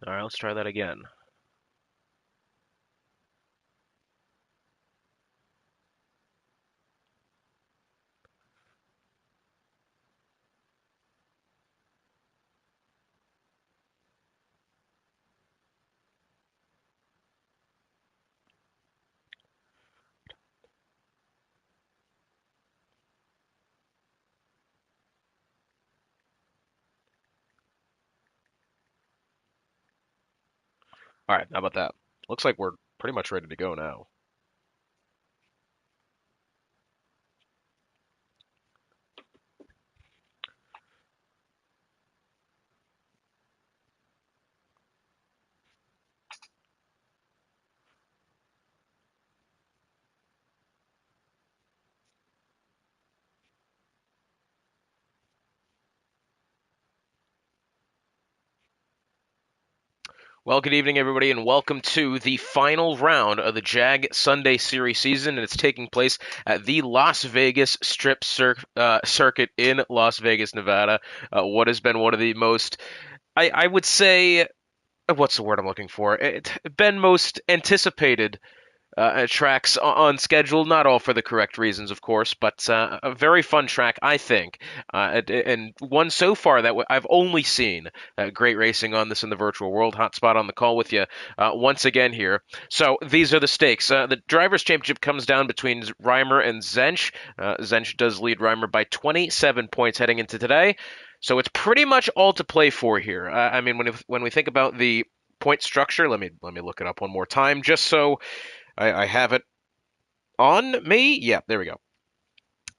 All right, let's try that again. All right, how about that? Looks like we're pretty much ready to go now. Well, good evening, everybody, and welcome to the final round of the JAG Sunday Series season, and it's taking place at the Las Vegas Circuit in Las Vegas, Nevada. What has been one of the most, I would say, what's the word I'm looking for? Been most anticipated tracks on schedule. Not all for the correct reasons, of course, but a very fun track, I think, and one so far that I've only seen great racing on this in the virtual world. Hotspot on the call with you once again here. So these are the stakes. The Drivers' Championship comes down between Reimer and Zench. Zench does lead Reimer by 27 points heading into today. So it's pretty much all to play for here. I mean, when we think about the point structure, let me look it up one more time, just so I have it on me. Yeah, there we go.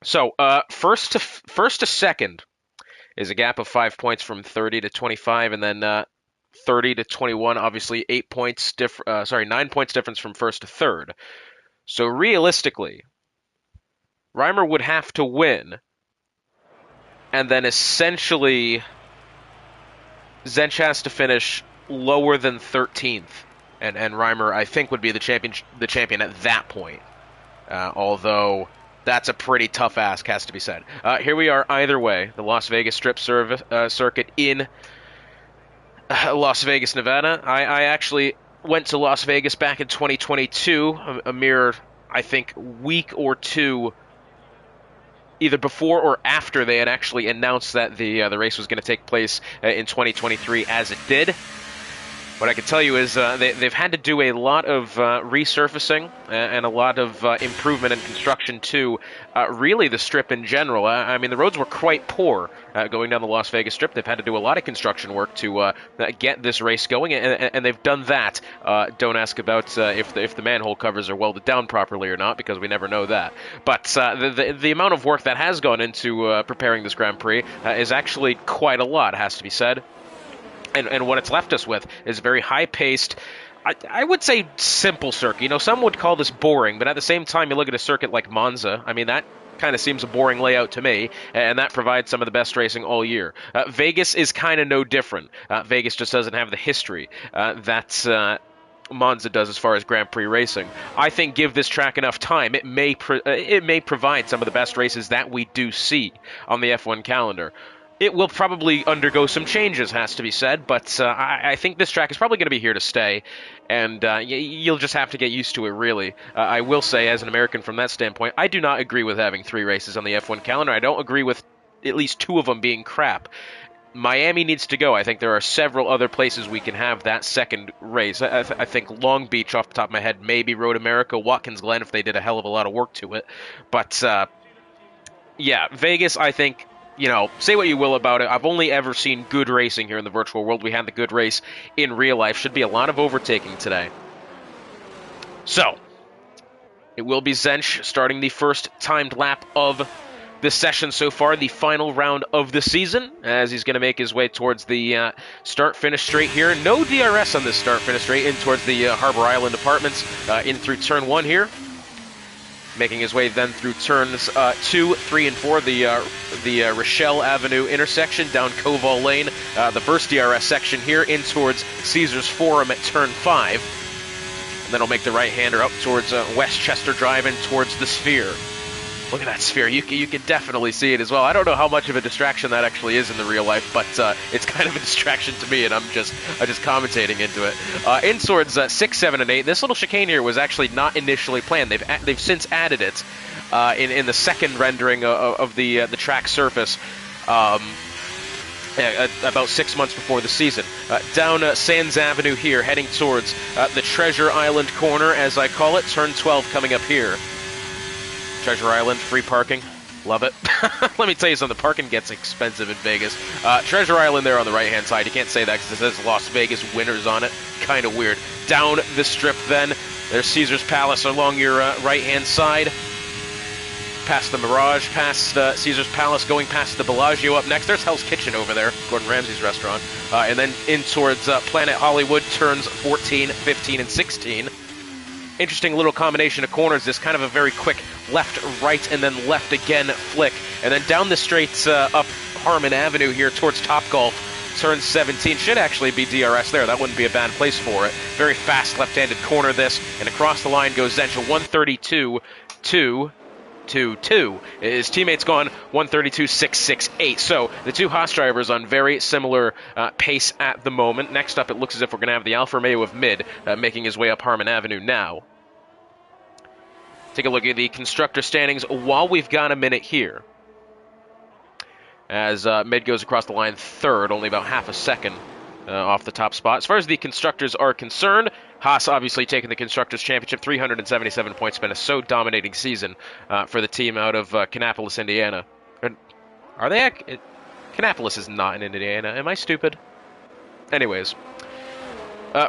So first to second is a gap of 5 points from 30 to 25, and then 30 to 21. Obviously, 8 points 9 points difference from first to third. So realistically, Reimer would have to win, and then essentially Zench has to finish lower than 13th, and Reimer I think would be the champion at that point. Although that's a pretty tough ask, has to be said. Here we are either way, the Las Vegas Circuit in Las Vegas, Nevada. I actually went to Las Vegas back in 2022, a mere, I think, week or two either before or after they had actually announced that the race was going to take place in 2023 as it did. What I can tell you is they've had to do a lot of resurfacing and a lot of improvement and construction to really the Strip in general. I mean, the roads were quite poor going down the Las Vegas Strip. They've had to do a lot of construction work to get this race going, and they've done that. Don't ask about if the manhole covers are welded down properly or not, because we never know that. But the amount of work that has gone into preparing this Grand Prix is actually quite a lot, has to be said. And what it's left us with is a very high-paced, I would say simple circuit. You know, some would call this boring, but at the same time, you look at a circuit like Monza. I mean, that kind of seems a boring layout to me, and that provides some of the best racing all year. Vegas is kind of no different. Vegas just doesn't have the history that Monza does as far as Grand Prix racing. I think give this track enough time, it may provide some of the best races that we do see on the F1 calendar. It will probably undergo some changes, has to be said, but I think this track is probably going to be here to stay, and you'll just have to get used to it, really. I will say, as an American from that standpoint, I do not agree with having 3 races on the F1 calendar. I don't agree with at least 2 of them being crap. Miami needs to go. I think there are several other places we can have that second race. I think Long Beach, off the top of my head, maybe Road America, Watkins Glen, if they did a hell of a lot of work to it. But, yeah, Vegas, I think, you know, say what you will about it. I've only ever seen good racing here in the virtual world. We had the good race in real life. Should be a lot of overtaking today. So, it will be Zench starting the first timed lap of this session so far, the final round of the season, as he's going to make his way towards the start-finish straight here. No DRS on this start-finish straight in towards the Harbor Island Apartments in through turn 1 here. Making his way then through turns 2, 3, and 4, the Rochelle Avenue intersection, down Koval Lane, the first DRS section here, in towards Caesars Forum at turn 5. And then he'll make the right-hander up towards Westchester Drive and towards the Sphere. Look at that sphere. You can definitely see it as well. I don't know how much of a distraction that actually is in the real life, but it's kind of a distraction to me, and I'm just commentating into it. In swords 6, 7, and 8. This little chicane here was actually not initially planned. They've since added it in the second rendering of the track surface. About 6 months before the season. Down Sands Avenue here, heading towards the Treasure Island corner, as I call it. Turn 12 coming up here. Treasure Island, free parking. Love it. Let me tell you something, the parking gets expensive in Vegas. Treasure Island there on the right-hand side. You can't say that because it says Las Vegas Winners on it. Kind of weird. Down the strip then, there's Caesar's Palace along your right-hand side. Past the Mirage, past Caesar's Palace, going past the Bellagio up next. There's Hell's Kitchen over there, Gordon Ramsay's restaurant. And then in towards Planet Hollywood, turns 14, 15, and 16. Interesting little combination of corners. This kind of a very quick left, right, and then left again flick. And then down the straight up Harmon Avenue here towards Topgolf, turn 17. Should actually be DRS there. That wouldn't be a bad place for it. Very fast left-handed corner this. And across the line goes Zench, 132, 2. His teammate's gone 132.668. So the two Haas drivers on very similar pace at the moment. Next up, it looks as if we're going to have the Alfa Romeo of mid making his way up Harmon Avenue now. Take a look at the constructor standings while we've got a minute here. As mid goes across the line third, only about half a second off the top spot. As far as the constructors are concerned, Haas obviously taking the Constructors' Championship, 377 points. Been a so dominating season for the team out of Kannapolis, Indiana. Are they? Kannapolis is not in Indiana. Am I stupid? Anyways.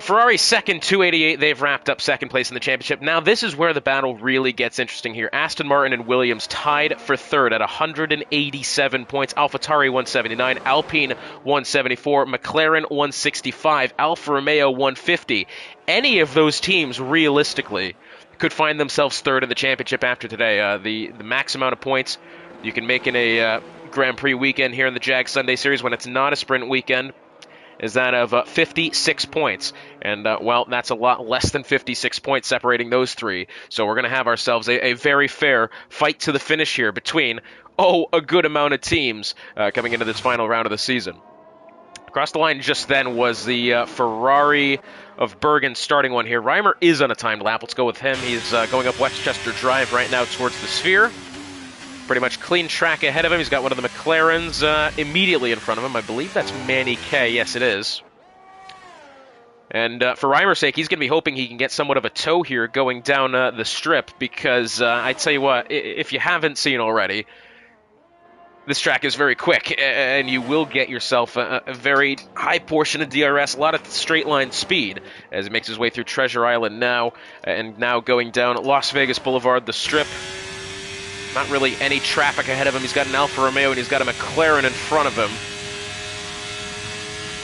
Ferrari second, 288. They've wrapped up second place in the championship. Now, this is where the battle really gets interesting here. Aston Martin and Williams tied for third at 187 points. AlphaTauri 179, Alpine 174, McLaren 165, Alfa Romeo 150. Any of those teams, realistically, could find themselves third in the championship after today. The max amount of points you can make in a Grand Prix weekend here in the JAG Sunday Series when it's not a sprint weekend is that of 56 points. And, well, that's a lot less than 56 points separating those three. So we're going to have ourselves a very fair fight to the finish here between, a good amount of teams coming into this final round of the season. Across the line just then was the Ferrari of Bergen starting one here. Reimer is on a timed lap. Let's go with him. He's going up Westchester Drive right now towards the Sphere. Pretty much clean track ahead of him. He's got one of the McLarens immediately in front of him. I believe that's Manny K. Yes, it is. And for Reimer's sake, he's going to be hoping he can get somewhat of a tow here going down the strip because I tell you what, if you haven't seen already, this track is very quick and you will get yourself a very high portion of DRS, a lot of straight line speed as he makes his way through Treasure Island now and now going down Las Vegas Boulevard, the strip. Not really any traffic ahead of him. He's got an Alfa Romeo and he's got a McLaren in front of him.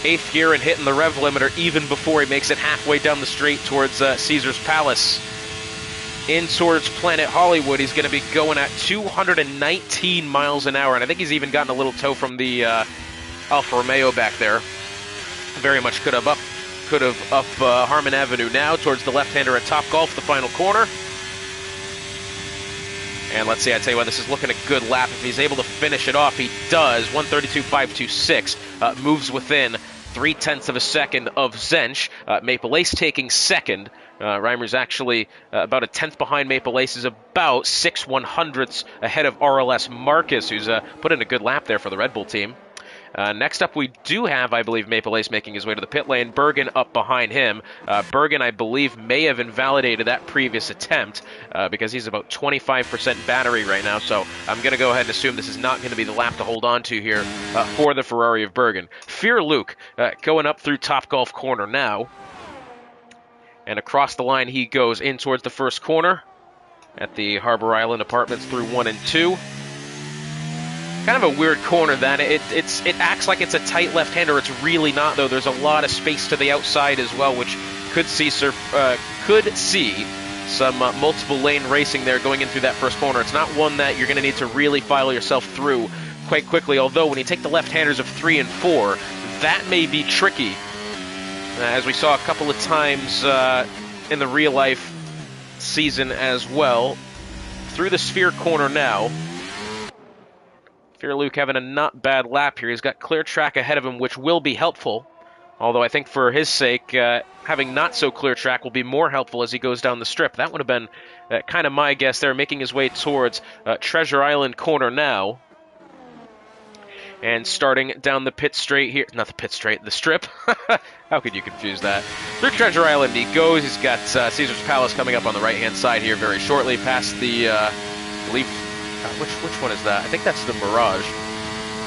8th gear and hitting the rev limiter even before he makes it halfway down the straight towards Caesar's Palace. In towards Planet Hollywood, he's going to be going at 219 miles an hour. And I think he's even gotten a little tow from the Alfa Romeo back there. Very much could have up Harmon Avenue now towards the left-hander at Topgolf, the final corner. And let's see, I tell you what, this is looking a good lap. If he's able to finish it off, he does. 132.526, moves within 0.3 of a second of Zench. Maple Ace taking second. Reimer's actually about a tenth behind Maple Ace, is about 6/100ths ahead of RLS Marcus, who's put in a good lap there for the Red Bull team. Next up, we do have, I believe, Maple Ace making his way to the pit lane. Bergen up behind him. Bergen, I believe, may have invalidated that previous attempt because he's about 25% battery right now. So I'm going to go ahead and assume this is not going to be the lap to hold on to here for the Ferrari of Bergen. Fear Luke going up through Topgolf corner now. And across the line he goes in towards the first corner at the Harbor Island Apartments through 1 and 2. Kind of a weird corner that it acts like it's a tight left-hander. It's really not, though. There's a lot of space to the outside as well, which could see some multiple lane racing there going in through that first corner. It's not one that you're going to need to really file yourself through quite quickly, although when you take the left-handers of 3 and 4, that may be tricky. As we saw a couple of times in the real-life season as well. through the Sphere corner now. Fear Luke having a not bad lap here. He's got clear track ahead of him, which will be helpful. Although I think for his sake, having not so clear track will be more helpful as he goes down the strip. That would have been kind of my guess there, making his way towards Treasure Island corner now. And starting down the pit straight here. Not the pit straight, the strip. How could you confuse that? Through Treasure Island he goes. He's got Caesar's Palace coming up on the right-hand side here very shortly, past the, I believe, which one is that? I think that's the Mirage.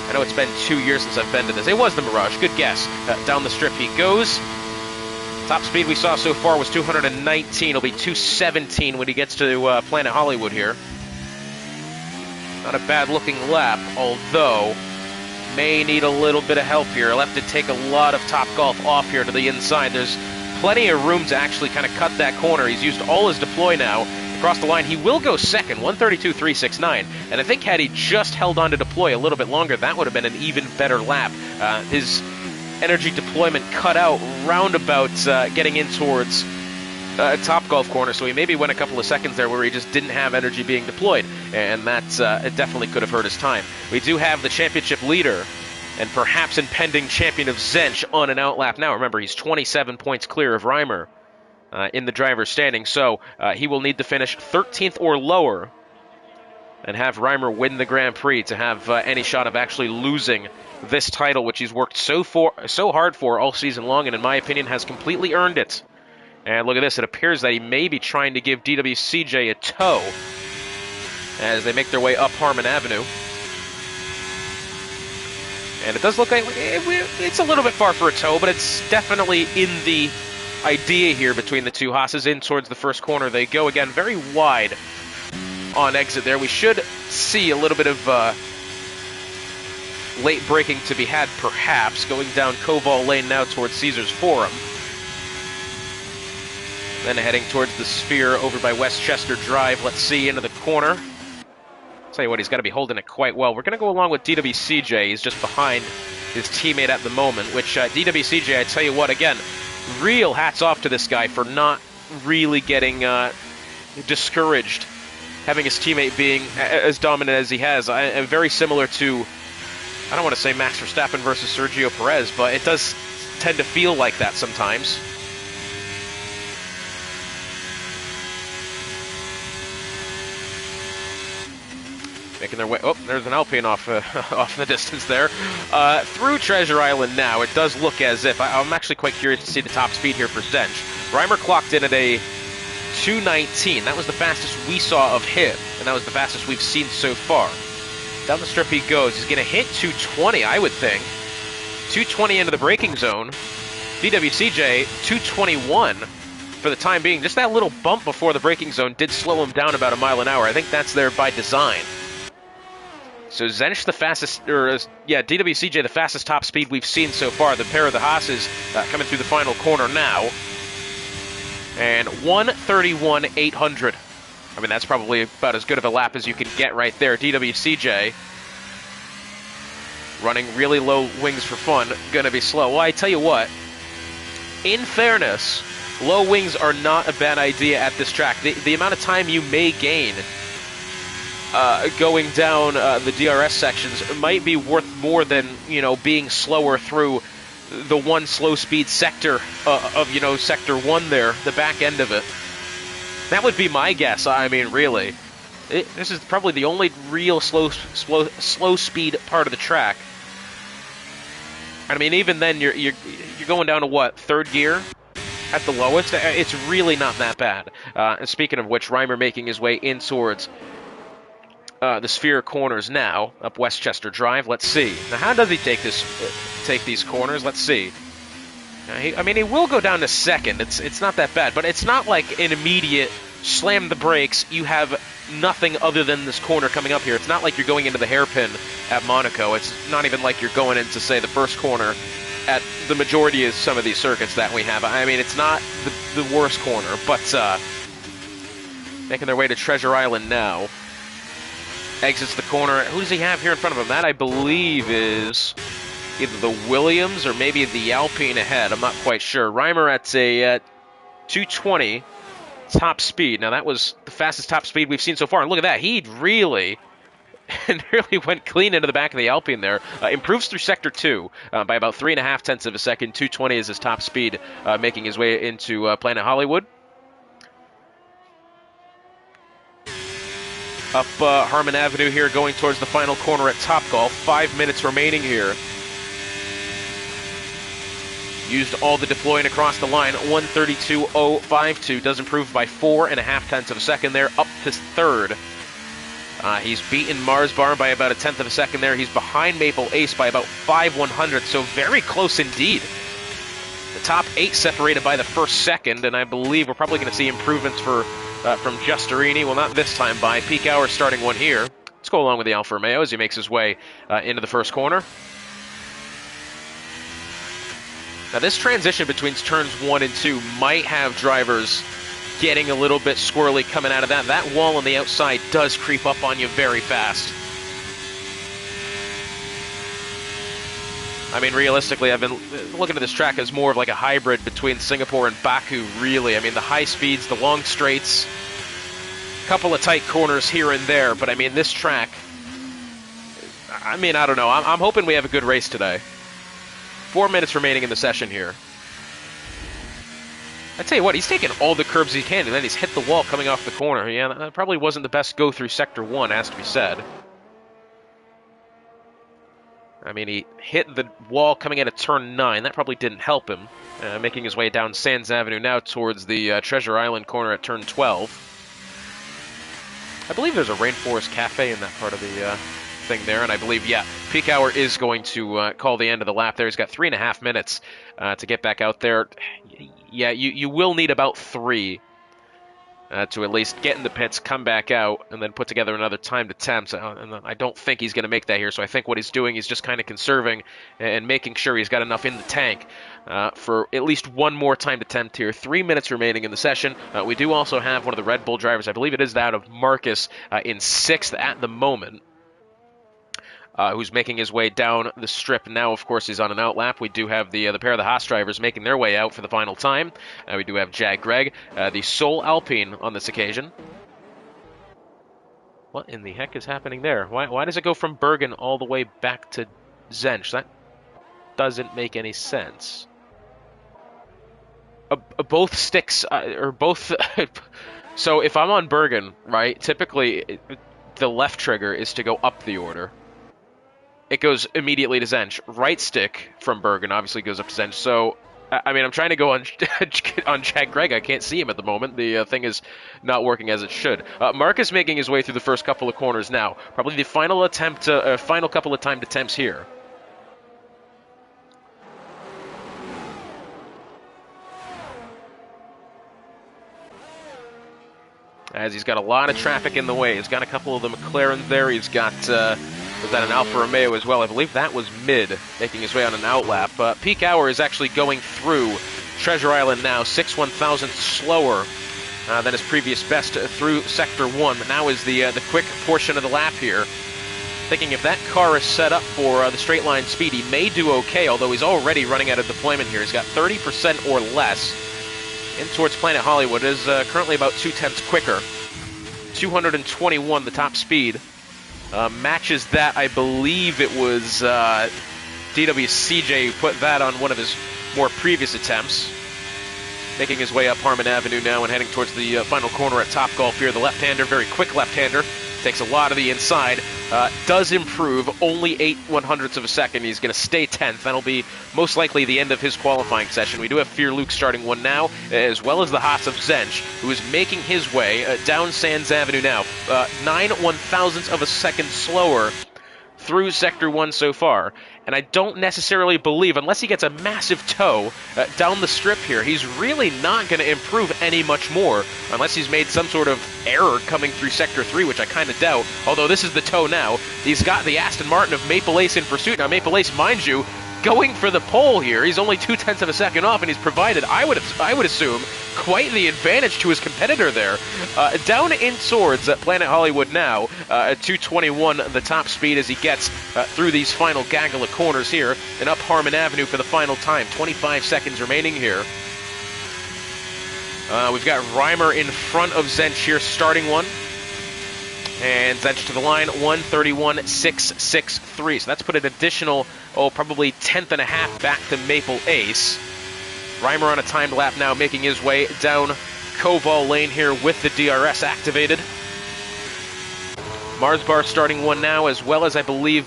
I know it's been 2 years since I've been to this. It was the Mirage. Good guess. Down the strip he goes. Top speed we saw so far was 219. It'll be 217 when he gets to Planet Hollywood here. Not a bad-looking lap, although may need a little bit of help here. He'll have to take a lot of Topgolf off here to the inside. There's plenty of room to actually kind of cut that corner. He's used all his deploy now. Across the line, he will go second, 132.369. And I think had he just held on to deploy a little bit longer, that would have been an even better lap. His energy deployment cut out roundabout getting in towards Topgolf corner, so he maybe went a couple of seconds there where he just didn't have energy being deployed, and that it definitely could have hurt his time. We do have the championship leader and perhaps impending champion of Zench on an outlap now. Remember, he's 27 points clear of Reimer in the driver's standing, so he will need to finish 13th or lower and have Reimer win the Grand Prix to have any shot of actually losing this title, which he's worked so hard for all season long, and in my opinion has completely earned it. And look at this, it appears that he may be trying to give DWCJ a tow as they make their way up Harmon Avenue. And it does look like it's a little bit far for a tow, but it's definitely in the idea here between the two. Haas is in towards the first corner. They go again very wide on exit there. We should see a little bit of late braking to be had, perhaps, going down Koval Lane now towards Caesars Forum. Then heading towards the Sphere over by Westchester Drive. Let's see, into the corner. Tell you what, he's got to be holding it quite well. We're going to go along with DWCJ. He's just behind his teammate at the moment, which DWCJ, I tell you what, again, real hats off to this guy for not really getting discouraged, having his teammate being as dominant as he has. I'm very similar to, I don't want to say Max Verstappen versus Sergio Perez, but it does tend to feel like that sometimes. Making their way. Oh, there's an Alpine off off in the distance there. Through Treasure Island now, it does look as if I'm actually quite curious to see the top speed here for Zench. Reimer clocked in at a 219. That was the fastest we saw of him, and that was the fastest we've seen so far. Down the strip he goes. He's going to hit 220, I would think. 220 into the braking zone. DWCJ 221 for the time being. Just that little bump before the braking zone did slow him down about a mile an hour. I think that's there by design. So Zench the fastest, DWCJ the fastest top speed we've seen so far. The pair of the Haas's coming through the final corner now. And 131.800. I mean, that's probably about as good of a lap as you can get right there. DWCJ running really low wings for fun. Going to be slow. Well, I tell you what, in fairness, low wings are not a bad idea at this track. The amount of time you may gain going down the DRS sections might be worth more than, being slower through the one slow speed sector of, sector 1 there, the back end of it. That would be my guess. I mean, really. This is probably the only real slow speed part of the track. I mean, even then, you're going down to what, third gear at the lowest? It's really not that bad. And speaking of which, Reimer making his way in towards the Sphere corners now, up Westchester Drive. Let's see. Now, how does he take these corners? Let's see. He will go down to second. It's not that bad, but it's not like an immediate slam the brakes. You have nothing other than this corner coming up here. It's not like you're going into the hairpin at Monaco. It's not even like you're going into, say, the first corner at the majority of some of these circuits that we have. I mean, it's not the worst corner, but making their way to Treasure Island now. Exits the corner. Who does he have here in front of him? That, I believe, is either the Williams or maybe the Alpine ahead. I'm not quite sure. Reimer at a 220. top speed. Now, that was the fastest top speed we've seen so far. And look at that. He really went clean into the back of the Alpine there. Improves through Sector 2 by about 3.5 tenths of a second. 220 is his top speed, making his way into Planet Hollywood. Up Harmon Avenue here, going towards the final corner at Topgolf. 5 minutes remaining here. Used all the deploying across the line. 132.052. Does improve by 4.5 tenths of a second there. Up to third. He's beaten Mars Bar by about 1/10 of a second there. He's behind Maple Ace by about 5/100, so very close indeed. The top 8 separated by the first second, and I believe we're probably going to see improvements from Justerini. Well, not this time by Peak Hour starting one here. Let's go along with the Alfa Romeo as he makes his way into the first corner. Now, this transition between turns 1 and 2 might have drivers getting a little bit squirrely coming out of that. That wall on the outside does creep up on you very fast. I mean, realistically, I've been looking at this track as more of like a hybrid between Singapore and Baku, really. I mean, the high speeds, the long straights, a couple of tight corners here and there. But, I mean, this track, I mean, I don't know. I'm hoping we have a good race today. 4 minutes remaining in the session here. I tell you what, he's taken all the curbs he can, and then he's hit the wall coming off the corner. Yeah, that probably wasn't the best go through Sector 1, has to be said. I mean, he hit the wall coming out of Turn 9. That probably didn't help him. Making his way down Sands Avenue now towards the Treasure Island corner at Turn 12. I believe there's a Rainforest Cafe in that part of the thing there, and I believe, yeah, Peak Hour is going to call the end of the lap there. He's got 3.5 minutes to get back out there. Yeah, you will need about 3 to at least get in the pits, come back out, and then put together another timed attempt. And I don't think he's going to make that here, so I think what he's doing is just kind of conserving and making sure he's got enough in the tank for at least one more timed attempt here. 3 minutes remaining in the session. We do also have one of the Red Bull drivers, I believe it is that of Marcus, in 6th at the moment. Who's making his way down the strip now. Of course, he's on an outlap. We do have the pair of the Haas drivers making their way out for the final time. We do have Jag Greg, the sole Alpine on this occasion. What in the heck is happening there? Why does it go from Bergen all the way back to Zench? That doesn't make any sense. Both sticks, or both... So if I'm on Bergen, right, typically the left trigger is to go up the order. It goes immediately to Zench. Right stick from Bergen obviously goes up to Zench. So, I mean, I'm trying to go on Jag Greg. I can't see him at the moment. The thing is not working as it should. Marcus making his way through the first couple of corners now. Probably the final attempt, final couple of timed attempts here. As he's got a lot of traffic in the way. He's got a couple of the McLarens there. He's got... was that an Alfa Romeo as well? I believe that was mid, making his way on an outlap. Peak Hour is actually going through Treasure Island now, 6/1000 slower than his previous best through Sector 1. But now is the quick portion of the lap here. Thinking if that car is set up for the straight line speed, he may do okay, although he's already running out of deployment here. He's got 30% or less in towards Planet Hollywood. It is currently about 2/10 quicker. 221, the top speed. Matches that, I believe it was DWCJ who put that on one of his more previous attempts. Making his way up Harmon Avenue now and heading towards the final corner at Topgolf here. The left-hander, very quick left-hander. Takes a lot of the inside. Does improve, only 8/100ths of a second. He's going to stay 10th. That'll be most likely the end of his qualifying session. We do have Fear Luke starting one now, as well as the Haas of Zench, who is making his way down Sands Avenue now. 9/1000ths of a second slower through Sector 1 so far. And I don't necessarily believe, unless he gets a massive tow down the strip here, he's really not going to improve any much more, unless he's made some sort of error coming through Sector 3, which I kind of doubt, although this is the tow now. He's got the Aston Martin of Maple Ace in pursuit. Now, Maple Ace, mind you, going for the pole here. He's only 2/10 of a second off, and he's provided, I would assume, quite the advantage to his competitor there. Down in towards Planet Hollywood now, at 221, the top speed as he gets through these final gaggle of corners here, and up Harmon Avenue for the final time. 25 seconds remaining here. We've got Reimer in front of Zench here, starting one. And Zench to the line, 1:31.663. So that's put an additional, probably 10th and a half back to Maple Ace. Reimer on a timed lap now, making his way down Koval Lane here with the DRS activated. Marsbar starting one now, as well as I believe,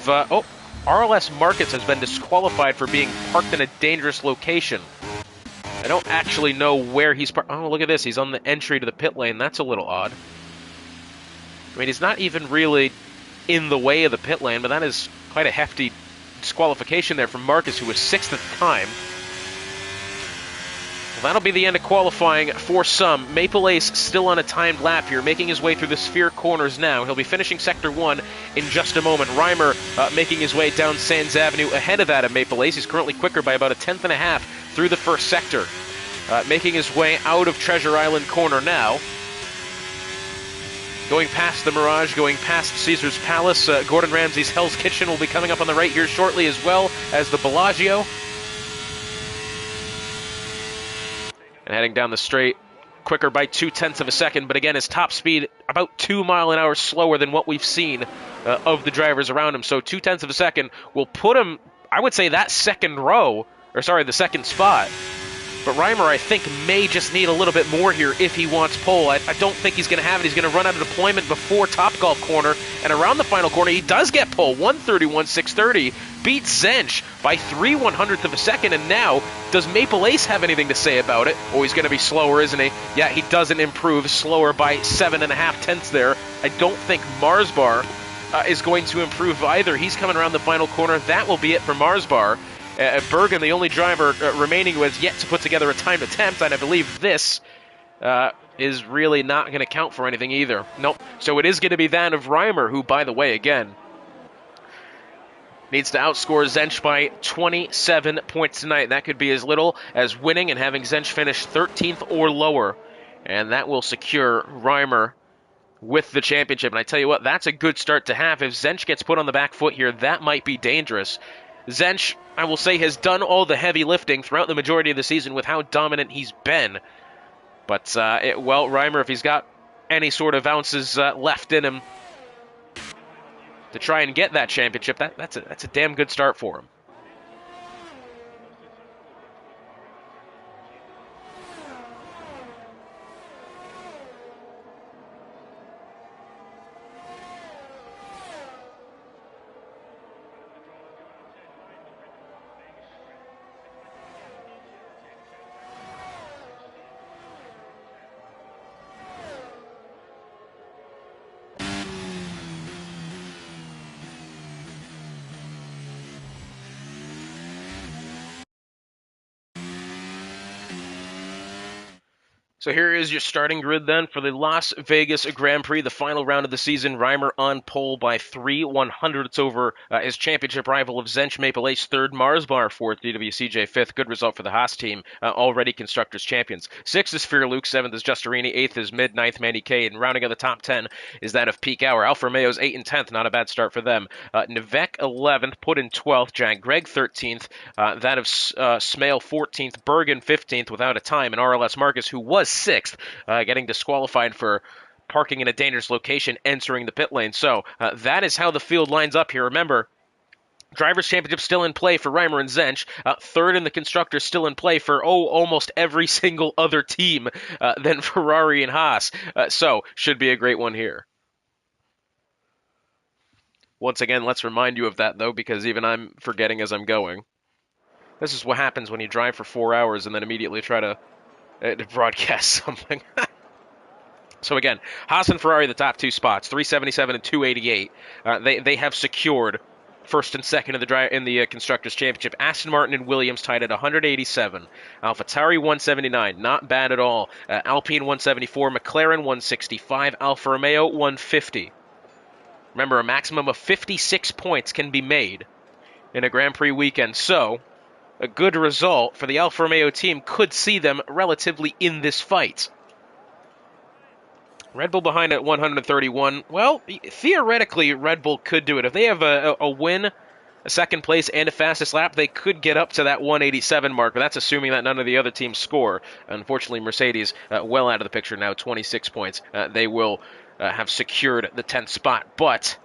RLS Markets has been disqualified for being parked in a dangerous location. I don't actually know where he's parked. Oh, look at this. He's on the entry to the pit lane. That's a little odd. I mean, he's not even really in the way of the pit lane, but that is quite a hefty disqualification there from Marcus, who was 6th at the time. Well, that'll be the end of qualifying for some. Maple Ace still on a timed lap here, making his way through the Sphere corners now. He'll be finishing Sector 1 in just a moment. Reimer making his way down Sands Avenue ahead of that of Maple Ace. He's currently quicker by about a 10th and a half through the first sector. Making his way out of Treasure Island corner now. Going past the Mirage, going past Caesar's Palace. Gordon Ramsay's Hell's Kitchen will be coming up on the right here shortly, as well as the Bellagio. And heading down the straight, quicker by 0.2 of a second, but again, his top speed about 2 miles an hour slower than what we've seen of the drivers around him. So 0.2 of a second will put him, I would say, that second row, or sorry, the second spot. But Reimer, I think, may just need a little bit more here if he wants pole. I don't think he's going to have it. He's going to run out of deployment before Topgolf corner. And around the final corner, he does get pole. 1:31.630. Beats Zench by 3/100th of a second. And now, does Maple Ace have anything to say about it? Oh, he's going to be slower, isn't he? Yeah, he doesn't improve. Slower by 7.5 tenths there. I don't think Marsbar is going to improve either. He's coming around the final corner. That will be it for Marsbar. Bergen, the only driver remaining, who has yet to put together a timed attempt, and I believe this is really not going to count for anything either. Nope. So it is going to be that of Reimer, who, by the way, again, needs to outscore Zench by 27 points tonight. That could be as little as winning and having Zench finish 13th or lower, and that will secure Reimer with the championship. And I tell you what, that's a good start to have. If Zench gets put on the back foot here, that might be dangerous. Zench, I will say, has done all the heavy lifting throughout the majority of the season with how dominant he's been. But, Reimer, if he's got any sort of ounces left in him to try and get that championship, that's a damn good start for him. So here is your starting grid then for the Las Vegas Grand Prix, the final round of the season. Reimer on pole by 3/100ths over his championship rival of Zench. Maple Ace third, Marsbar fourth, DWCJ fifth. Good result for the Haas team, already Constructors champions. Sixth is Fear Luke, seventh is Justerini, eighth is Mid, ninth Mandy K, and rounding out the top 10 is that of Peak Hour. Alfa Romeo's 8th and 10th, not a bad start for them. Nevek 11th, put in 12th, Jag Greg 13th, that of Smale 14th, Bergen 15th without a time, and RLS Marcus, who was 6th, getting disqualified for parking in a dangerous location, entering the pit lane. So that is how the field lines up here. Remember, Drivers' Championship still in play for Reimer and Zench. Third in the Constructors still in play for, almost every single other team than Ferrari and Haas. So should be a great one here. Once again, let's remind you of that, though, because even I'm forgetting as I'm going. This is what happens when you drive for 4 hours and then immediately try to broadcast something. So again, Haas and Ferrari the top 2 spots, 377 and 288. They have secured first and second in the Constructors' Championship. Aston Martin and Williams tied at 187. AlphaTauri 179, not bad at all. Alpine 174, McLaren 165, Alfa Romeo 150. Remember, a maximum of 56 points can be made in a Grand Prix weekend, so a good result for the Alfa Romeo team could see them relatively in this fight. Red Bull behind at 131. Well, theoretically, Red Bull could do it. If they have a win a second place and a fastest lap, they could get up to that 187 mark, but that's assuming that none of the other teams score. Unfortunately, Mercedes well out of the picture now, 26 points. They will have secured the 10th spot, but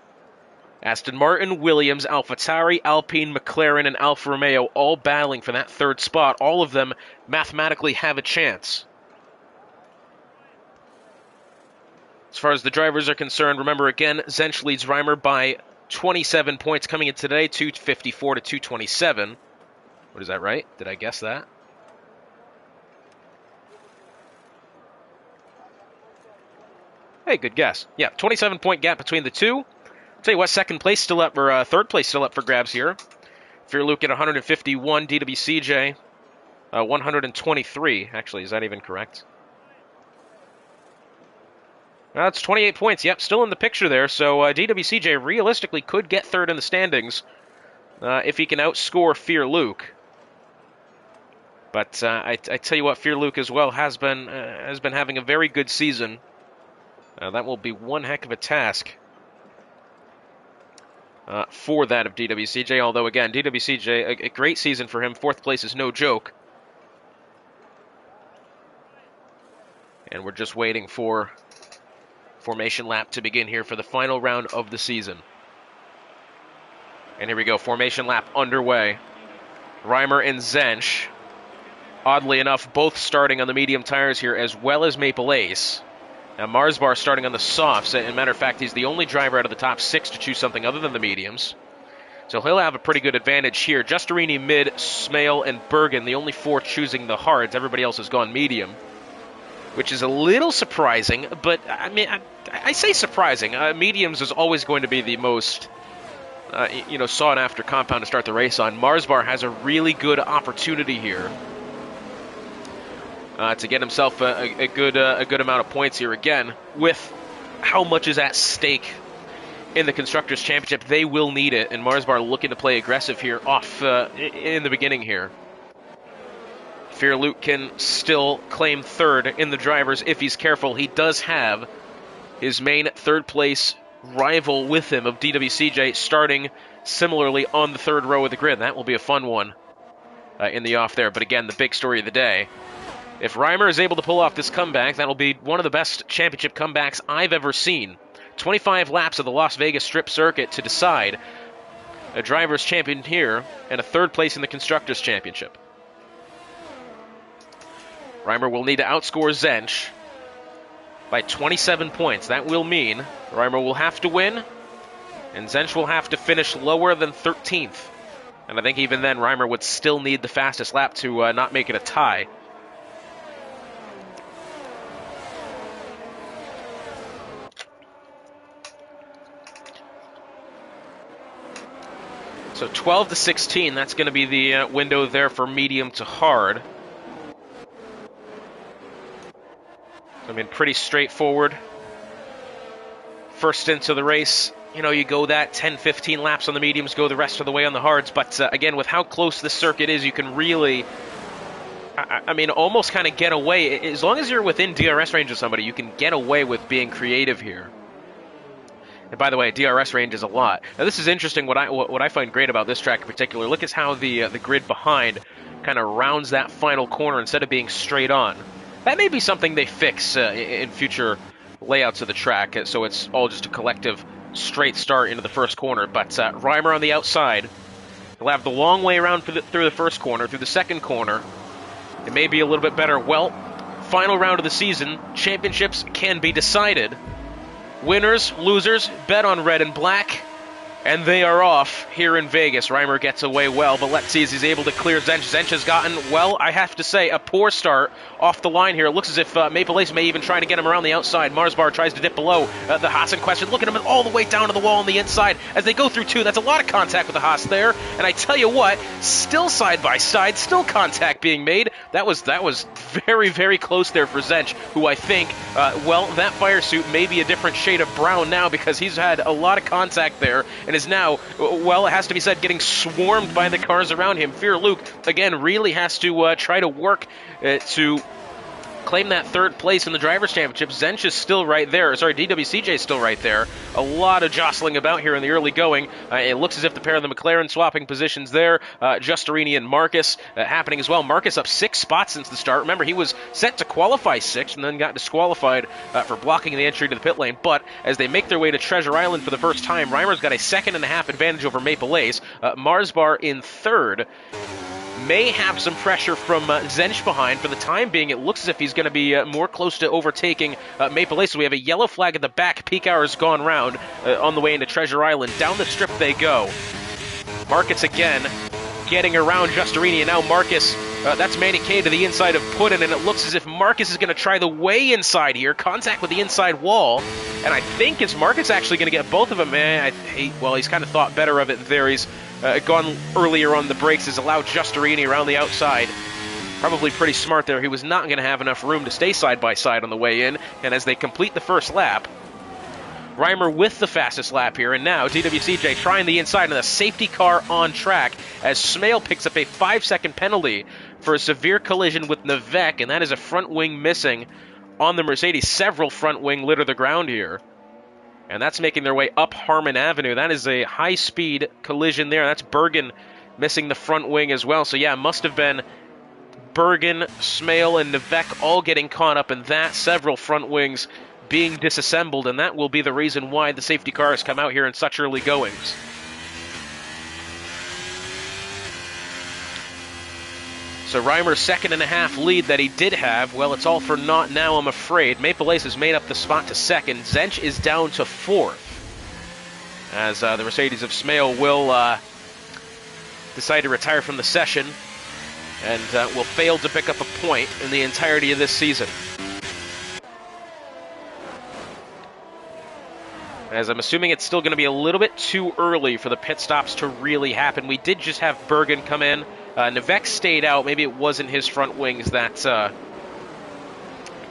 Aston Martin, Williams, AlphaTauri, Alpine, McLaren, and Alfa Romeo all battling for that third spot. All of them mathematically have a chance. As far as the drivers are concerned, remember again, Zench leads Reimer by 27 points coming in today, 254 to 227. What is that, right? Did I guess that? Hey, good guess. Yeah, 27-point gap between the two. I'll tell you what, second place still up, or third place still up for grabs here. Fearluke at 151, DWCJ 123. Actually, is that even correct? That's 28 points. Yep, still in the picture there. So DWCJ realistically could get third in the standings if he can outscore Fearluke. But I tell you what, Fearluke as well has been having a very good season. That will be one heck of a task for that of DWCJ. Although again, DWCJ a great season for him. Fourth place is no joke. And we're just waiting for formation lap to begin here for the final round of the season. And here we go, formation lap underway. Reimer and Zench, oddly enough, both starting on the medium tires here, as well as Maple Ace. Now Marsbar starting on the softs. As a matter of fact, he's the only driver out of the top 6 to choose something other than the mediums. So he'll have a pretty good advantage here. Justerini mid, Smale, and Bergen, the only 4 choosing the hards. Everybody else has gone medium, which is a little surprising, but I mean, I say surprising. Mediums is always going to be the most, sought-after compound to start the race on. Marsbar has a really good opportunity here to get himself a good amount of points here. Again, with how much is at stake in the Constructors' Championship, they will need it, and Marsbar looking to play aggressive here off in the beginning here. Fearluke can still claim third in the drivers if he's careful. He does have his main third-place rival with him of DWCJ starting similarly on the third row of the grid. That will be a fun one in the off there. But again, the big story of the day. If Reimer is able to pull off this comeback, that'll be one of the best championship comebacks I've ever seen. 25 laps of the Las Vegas Strip Circuit to decide a driver's champion here and a third place in the Constructors' Championship. Reimer will need to outscore Zench by 27 points. That will mean Reimer will have to win, and Zench will have to finish lower than 13th. And I think even then, Reimer would still need the fastest lap to not make it a tie. So 12 to 16, that's going to be the window there for medium to hard. I mean, pretty straightforward. First into the race, you go that 10, 15 laps on the mediums, go the rest of the way on the hards. But again, with how close this circuit is, you can really, almost kind of get away. As long as you're within DRS range of somebody, you can get away with being creative here. And by the way, DRS range is a lot. Now, this is interesting. What I find great about this track in particular, look at how the grid behind kind of rounds that final corner instead of being straight on. That may be something they fix in future layouts of the track, so it's all just a collective straight start into the first corner. But Reimer on the outside, he'll have the long way around through the first corner. Through the second corner, it may be a little bit better. Well, final round of the season, championships can be decided. Winners, losers, bet on red and black. And they are off here in Vegas. Reimer gets away well, but let's see as he's able to clear Zench. Zench has gotten, well, I have to say, a poor start off the line here. It looks as if Maple Ace may even try to get him around the outside. Marsbar tries to dip below the Haas in question. Look at him all the way down to the wall on the inside as they go through two. That's a lot of contact with the Haas there. And I tell you what, still side by side, still contact being made. That was very, very close there for Zench, who I think, that fire suit may be a different shade of brown now because he's had a lot of contact there and is now, well, it has to be said, getting swarmed by the cars around him. Fearluke, again, really has to try to work to claim that third place in the Drivers' Championship. Zench is still right there. Sorry, DWCJ is still right there. A lot of jostling about here in the early going. It looks as if the pair of the McLaren swapping positions there. Justerini and Marcus happening as well. Marcus up 6 spots since the start. Remember, he was set to qualify 6th and then got disqualified for blocking the entry to the pit lane. But as they make their way to Treasure Island for the first time, Reimer's got a 2.5 advantage over Maple Ace. Marsbar in 3rd. May have some pressure from Zench behind. For the time being, it looks as if he's going to be more close to overtaking Maple Ace. So we have a yellow flag at the back. Peak hour's gone round on the way into Treasure Island. Down the strip they go. Marcus again getting around Justerini, and now Marcus, that's Manny K to the inside of Puddin, and it looks as if Marcus is going to try the way inside here. Contact with the inside wall, and I think it's Marcus actually going to get both of them. Well, he's kind of thought better of it there. He's gone earlier on the brakes, has allowed Justerini around the outside. Probably pretty smart there. He was not going to have enough room to stay side by side on the way in, and as they complete the first lap, Reimer with the fastest lap here, and now DWCJ trying the inside, and a safety car on track as Smale picks up a 5-second penalty for a severe collision with Nevek, and that is a front wing missing on the Mercedes. Several front wing litter the ground here, and that's making their way up Harmon Avenue. That is a high-speed collision there. That's Bergen missing the front wing as well. So yeah, it must have been Bergen, Smale, and Nevek all getting caught up in that. Several front wings being disassembled, and that will be the reason why the safety car has come out here in such early goings. So Reimer's 2.5 lead that he did have, well, it's all for naught now, I'm afraid. Maple Ace has made up the spot to 2nd. Zench is down to 4th, as the Mercedes of Smale will decide to retire from the session and will fail to pick up a point in the entirety of this season. As I'm assuming it's still going to be a little bit too early for the pit stops to really happen. We did just have Bergen come in. Nevek stayed out. Maybe it wasn't his front wings that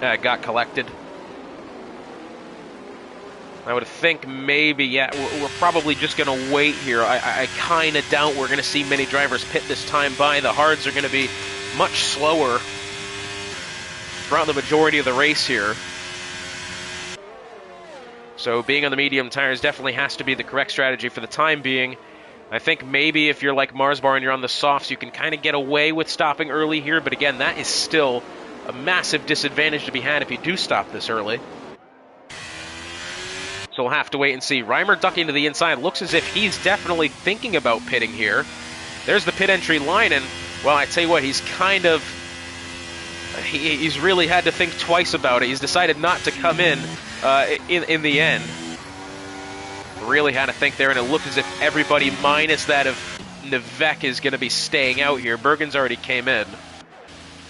got collected. I would think maybe, yeah, we're probably just going to wait here. I kind of doubt we're going to see many drivers pit this time by. The hards are going to be much slower throughout the majority of the race here. So being on the medium tires definitely has to be the correct strategy for the time being. I think maybe if you're like Marsbar and you're on the softs, you can kind of get away with stopping early here. But again, that is still a massive disadvantage to be had if you do stop this early. So we'll have to wait and see. Reimer ducking to the inside. Looks as if he's definitely thinking about pitting here. There's the pit entry line, and, well, I tell you what, he's kind of... He's really had to think twice about it. He's decided not to come in the end. Really had to think there, and it looked as if everybody minus that of Nevek is going to be staying out here. Bergen's already came in.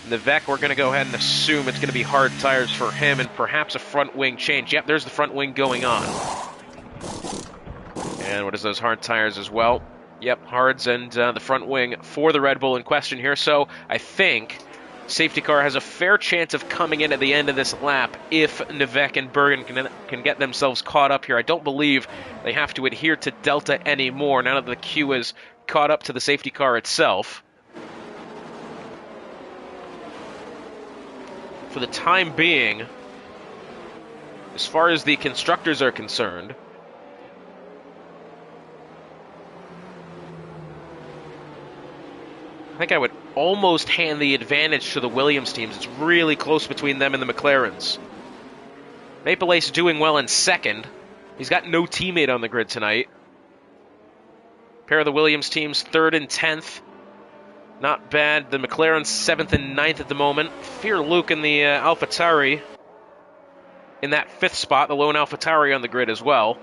Nevek, we're going to go ahead and assume it's going to be hard tires for him and perhaps a front wing change. Yep, there's the front wing going on. And what is those hard tires as well? Yep, hards and the front wing for the Red Bull in question here. So I think safety car has a fair chance of coming in at the end of this lap if Nevek and Bergen can get themselves caught up here. I don't believe they have to adhere to Delta anymore now that the queue is caught up to the safety car itself. For the time being, as far as the constructors are concerned, I think I would almost hand the advantage to the Williams teams. It's really close between them and the McLarens. Maple Ace doing well in 2nd. He's got no teammate on the grid tonight. Pair of the Williams teams 3rd and 10th. Not bad. The McLaren's 7th and 9th at the moment. Fear Luke and the AlphaTauri in that 5th spot. The lone AlphaTauri on the grid as well.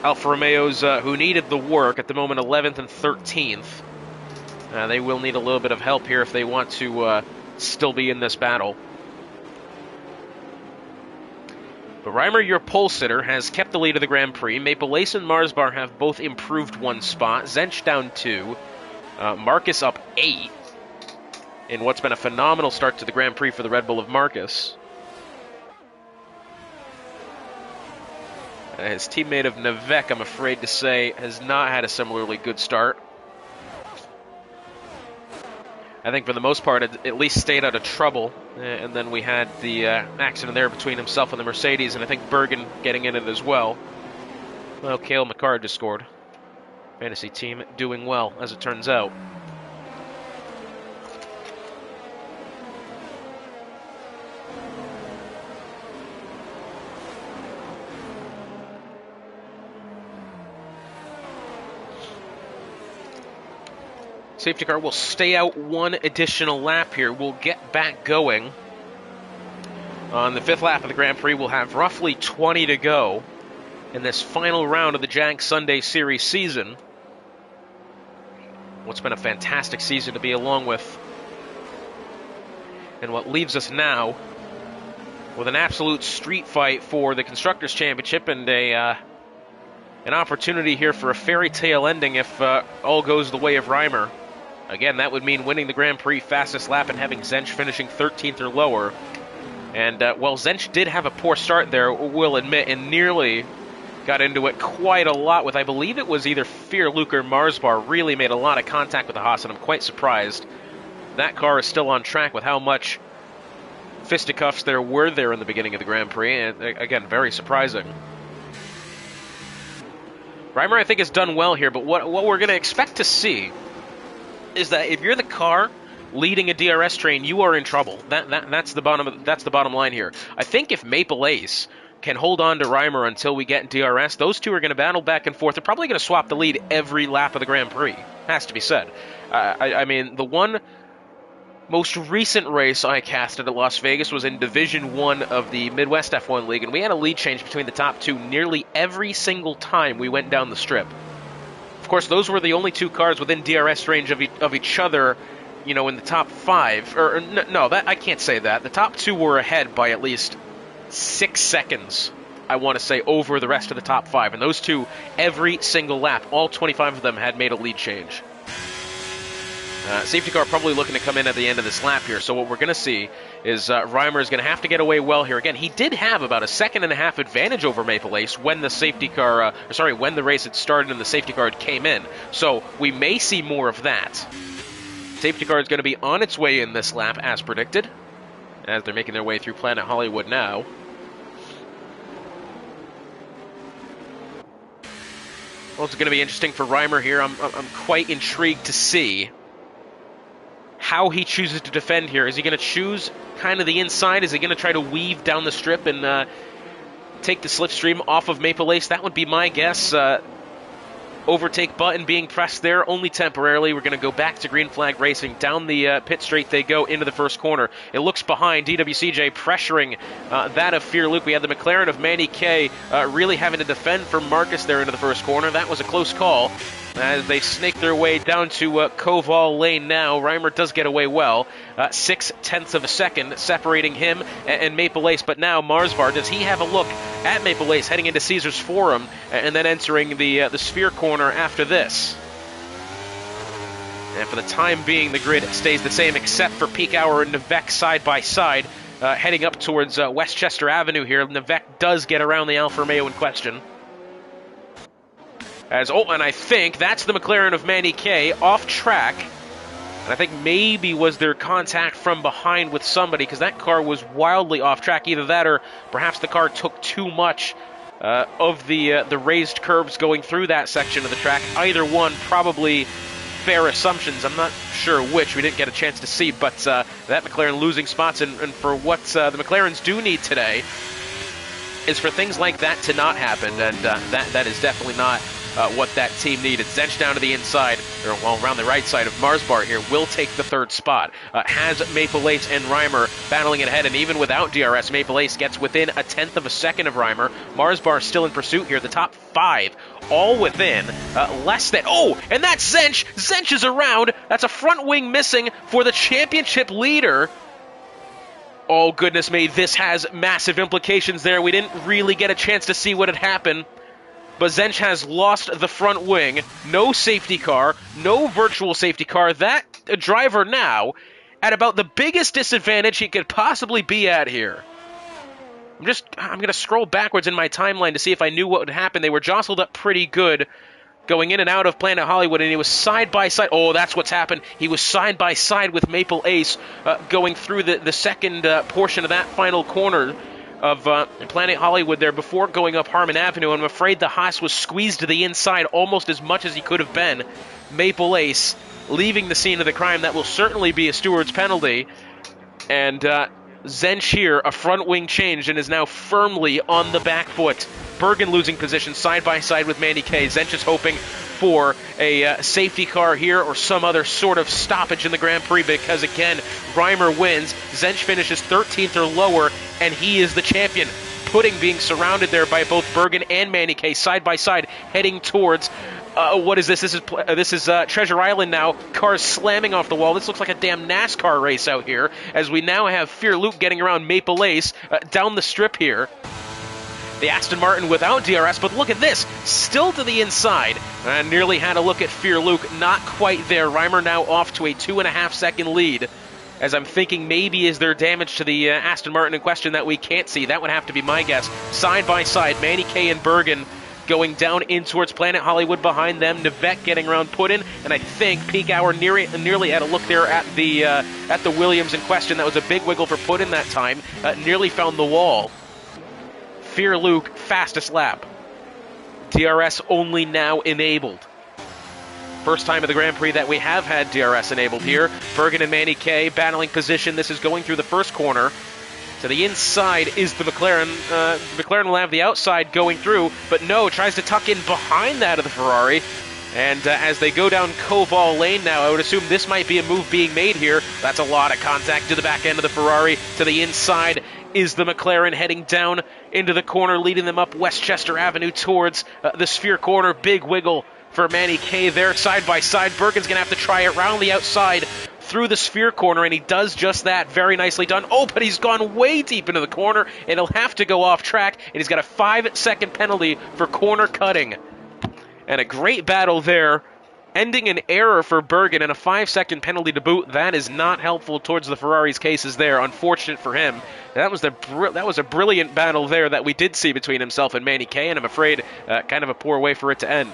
Alfa Romeos, who needed the work, at the moment 11th and 13th. They will need a little bit of help here if they want to still be in this battle. But Reimer, your pole sitter, has kept the lead of the Grand Prix. Maple Ace and Marsbar have both improved 1 spot. Zench down 2. Marcus up 8 in what's been a phenomenal start to the Grand Prix for the Red Bull of Marcus. His teammate of Nevek, I'm afraid to say, has not had a similarly good start. I think for the most part, it at least stayed out of trouble. And then we had the accident there between himself and the Mercedes, and I think Bergen getting in it as well. Well, Cale McCarr just scored. Fantasy team doing well, as it turns out. Safety car will stay out one additional lap here. We'll get back going. On the 5th lap of the Grand Prix, we'll have roughly 20 to go in this final round of the JAG Sunday Series season. What's been a fantastic season to be along with. And what leaves us now with an absolute street fight for the Constructors' Championship and an opportunity here for a fairy tale ending if all goes the way of Reimer. Again, that would mean winning the Grand Prix fastest lap and having Zench finishing 13th or lower. And, well, Zench did have a poor start there, we'll admit, and nearly got into it quite a lot with, I believe it was either Luke or Marsbar, really made a lot of contact with the Haas, and I'm quite surprised. That car is still on track with how much fisticuffs there were there in the beginning of the Grand Prix, and, again, very surprising. Reimer, I think, has done well here, but what we're going to expect to see is that if you're the car leading a DRS train, you are in trouble. That's the bottom line here. I think if Maple Ace can hold on to Reimer until we get DRS, those two are going to battle back and forth. They're probably going to swap the lead every lap of the Grand Prix. Has to be said. I mean, the one most recent race I casted at Las Vegas was in Division 1 of the Midwest F1 League, and we had a lead change between the top two nearly every single time we went down the strip. Of course, those were the only two cars within DRS range of each other, you know, in the top 5. Or no, I can't say that. The top two were ahead by at least 6 seconds, I want to say, over the rest of the top 5. And those two, every single lap, all 25 of them had made a lead change. Safety car probably looking to come in at the end of this lap here. So what we're going to see is Reimer is going to have to get away well here. Again, he did have about a 1.5 second advantage over Maple Ace when the safety car, when the race had started and the safety car came in. So we may see more of that. Safety car is going to be on its way in this lap as predicted, as they're making their way through Planet Hollywood now. Well, it's going to be interesting for Reimer here. I'm quite intrigued to see how he chooses to defend here. Is he going to choose kind of the inside? Is he going to try to weave down the strip and take the slipstream off of Maple Ace? That would be my guess. Overtake button being pressed there, only temporarily. We're going to go back to green flag racing. Down the pit straight they go into the first corner. It looks behind. DWCJ pressuring that of Luke. We had the McLaren of Manny K really having to defend for Marcus there into the first corner. That was a close call as they snake their way down to Koval Lane now. Reimer does get away well. 0.6 of a second separating him and Maple Ace. But now Marsvar, does he have a look at Maple Ace heading into Caesars Forum and then entering the Sphere corner after this? And for the time being, the grid stays the same except for Peak Hour and Navek side by side. Heading up towards Westchester Avenue here. Navek does get around the Alfa Romeo in question. And I think that's the McLaren of Manny K off track. And I think maybe was there contact from behind with somebody, because that car was wildly off track. Either that or perhaps the car took too much of the raised curves going through that section of the track. Either one, probably fair assumptions. I'm not sure which. We didn't get a chance to see, but that McLaren losing spots. And for what the McLarens do need today is for things like that to not happen. And that is definitely not what that team needed. Zench down to the inside, or well, around the right side of Marsbar here, will take the third spot. Has Maple Ace and Reimer battling it ahead, and even without DRS, Maple Ace gets within 1/10 of a second of Reimer. Marsbar still in pursuit here. The top 5 all within less than... Oh, and that's Zench! Zench is around! That's a front wing missing for the championship leader. Oh, goodness me, this has massive implications there. We didn't really get a chance to see what had happened. But Zench has lost the front wing. No safety car, no virtual safety car. That driver now at about the biggest disadvantage he could possibly be at here. I'm going to scroll backwards in my timeline to see if I knew what would happen. They were jostled up pretty good going in and out of Planet Hollywood, and he was side by side. Oh, that's what's happened. He was side by side with Maple Ace going through the second portion of that final corner of Planet Hollywood there before going up Harmon Avenue. I'm afraid the Haas was squeezed to the inside almost as much as he could have been. Maple Ace leaving the scene of the crime. That will certainly be a steward's penalty. And Zench here, a front wing change, and is now firmly on the back foot. Bergen losing position side by side with Manny K. Zench is hoping for a safety car here or some other sort of stoppage in the Grand Prix because, again, Reimer wins. Zench finishes 13th or lower, and he is the champion. Pudding being surrounded there by both Bergen and Manny K side by side, heading towards what is this? This is Treasure Island now. Cars slamming off the wall. This looks like a damn NASCAR race out here, as we now have Fear Luke getting around Maple Ace down the strip here. The Aston Martin without DRS, but look at this, still to the inside. Nearly had a look at Fear Luke, not quite there. Reimer now off to a 2.5 second lead. As I'm thinking, maybe is there damage to the Aston Martin in question that we can't see? That would have to be my guess. Side by side, Manny K and Bergen going down in towards Planet Hollywood behind them. Nivette getting around Puddin, and I think Peak Hour nearly had a look there at the Williams in question. That was a big wiggle for Puddin that time. Nearly found the wall. Fear Luke, fastest lap. DRS only now enabled. First time of the Grand Prix that we have had DRS enabled here. Bergen and Manny K battling position. This is going through the first corner. To the inside is the McLaren. McLaren will have the outside going through, but no, tries to tuck in behind that of the Ferrari. And as they go down Koval Lane now, I would assume this might be a move being made here. That's a lot of contact to the back end of the Ferrari. To the inside is the McLaren heading down into the corner, leading them up Westchester Avenue towards the Sphere corner. Big wiggle for Manny K there, side by side. Bergen's going to have to try it around the outside through the Sphere corner, and he does just that. Very nicely done. Oh, but he's gone way deep into the corner, and he'll have to go off track, and he's got a 5-second penalty for corner cutting. And a great battle there, ending in error for Bergen and a 5-second penalty to boot. That is not helpful towards the Ferrari's cases there. Unfortunate for him. That was a brilliant battle there that we did see between himself and Manny K, and I'm afraid kind of a poor way for it to end.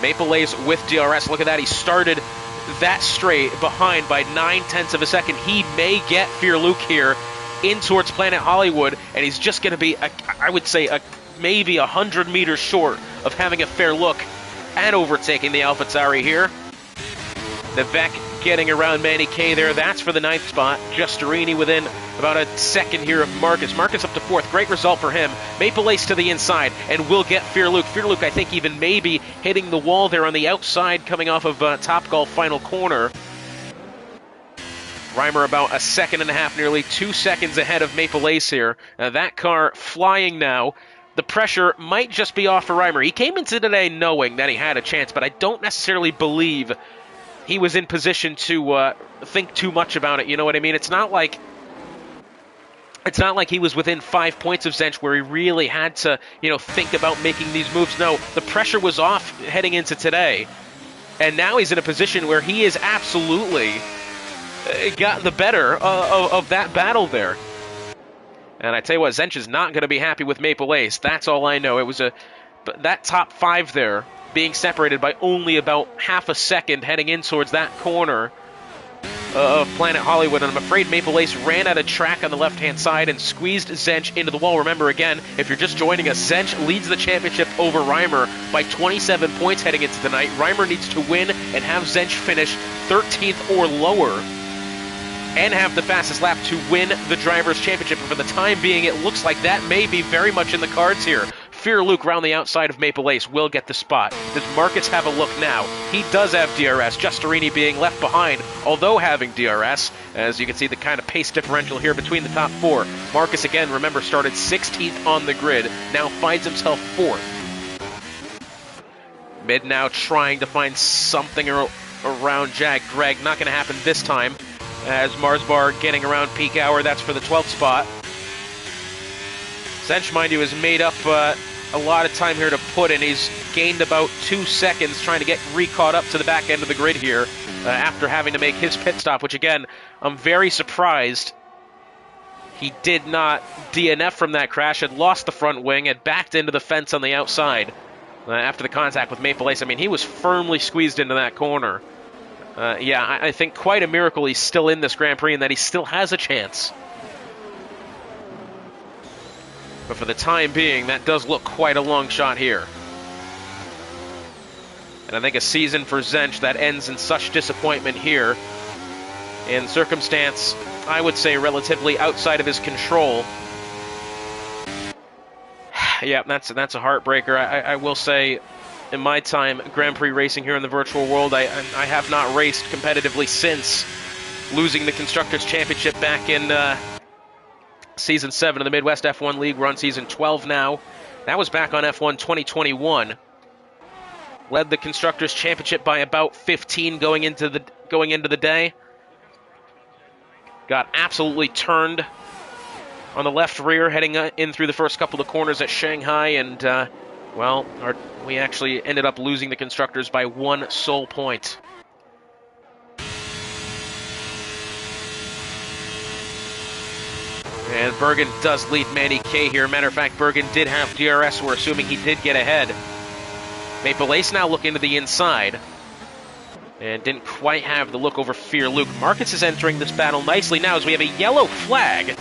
Maple Ace with DRS. Look at that. He started that straight behind by 0.9 of a second. He may get Fear Luke here in towards Planet Hollywood, and he's just going to be, I would say, maybe 100 meters short of having a fair look and overtaking the AlphaTauri here. Nivek getting around Manny K there. That's for the 9th spot. Giusterini within about a second here of Marcus. Marcus up to 4th. Great result for him. Maple Ace to the inside, and will get Fear Luke. Fear Luke, I think, even maybe hitting the wall there on the outside coming off of Topgolf final corner. Reimer about 1.5 seconds, nearly 2 seconds ahead of Maple Ace here. That car flying now. The pressure might just be off for Reimer. He came into today knowing that he had a chance, but I don't necessarily believe he was in position to think too much about it. You know what I mean? It's not like he was within 5 points of Zench where he really had to, think about making these moves. No, the pressure was off heading into today, and now he's in a position where he is absolutely got the better of that battle there. And I tell you what, Zench is not going to be happy with Maple Ace. That's all I know. It was that top 5 there being separated by only about 0.5 seconds heading in towards that corner of Planet Hollywood. And I'm afraid Maple Ace ran out of track on the left-hand side and squeezed Zench into the wall. Remember, again, if you're just joining us, Zench leads the championship over Reimer by 27 points heading into tonight. Reimer needs to win and have Zench finish 13th or lower and have the fastest lap to win the Drivers' Championship. And for the time being, it looks like that may be very much in the cards here. Fear Luke round the outside of Maple Ace will get the spot. Does Marcus have a look now? He does have DRS. Giusterini being left behind, although having DRS. As you can see, the kind of pace differential here between the top 4. Marcus, again, remember, started 16th on the grid. Now finds himself 4th. Mid now trying to find something around Jag. Greg, not going to happen this time. As Marsbar getting around Peak Hour, that's for the 12th spot. Zench, mind you, has made up a lot of time here to put in. He's gained about 2 seconds trying to get re-caught up to the back end of the grid here after having to make his pit stop, which again, I'm very surprised he did not DNF from that crash, had lost the front wing, had backed into the fence on the outside. after the contact with Maple Ace. I mean, he was firmly squeezed into that corner. Yeah, I think quite a miracle he's still in this Grand Prix and that he still has a chance. But for the time being, that does look quite a long shot here. And I think a season for Zench that ends in such disappointment here, in circumstance, I would say, relatively outside of his control. Yeah, that's a heartbreaker. I will say, in my time Grand Prix racing here in the virtual world, I have not raced competitively since losing the Constructors' Championship back in Season 7 of the Midwest F1 League. We're on Season 12 now. That was back on F1 2021. Led the Constructors' Championship by about 15 going into the day. Got absolutely turned on the left rear heading in through the first couple of corners at Shanghai, and, well, we actually ended up losing the Constructors by 1 sole point. And Bergen does lead Manny K here. Matter of fact, Bergen did have DRS. We're assuming he did get ahead. Maple Ace now looking to the inside. And didn't quite have the look over Fear Luke. Marcus is entering this battle nicely now as we have a yellow flag.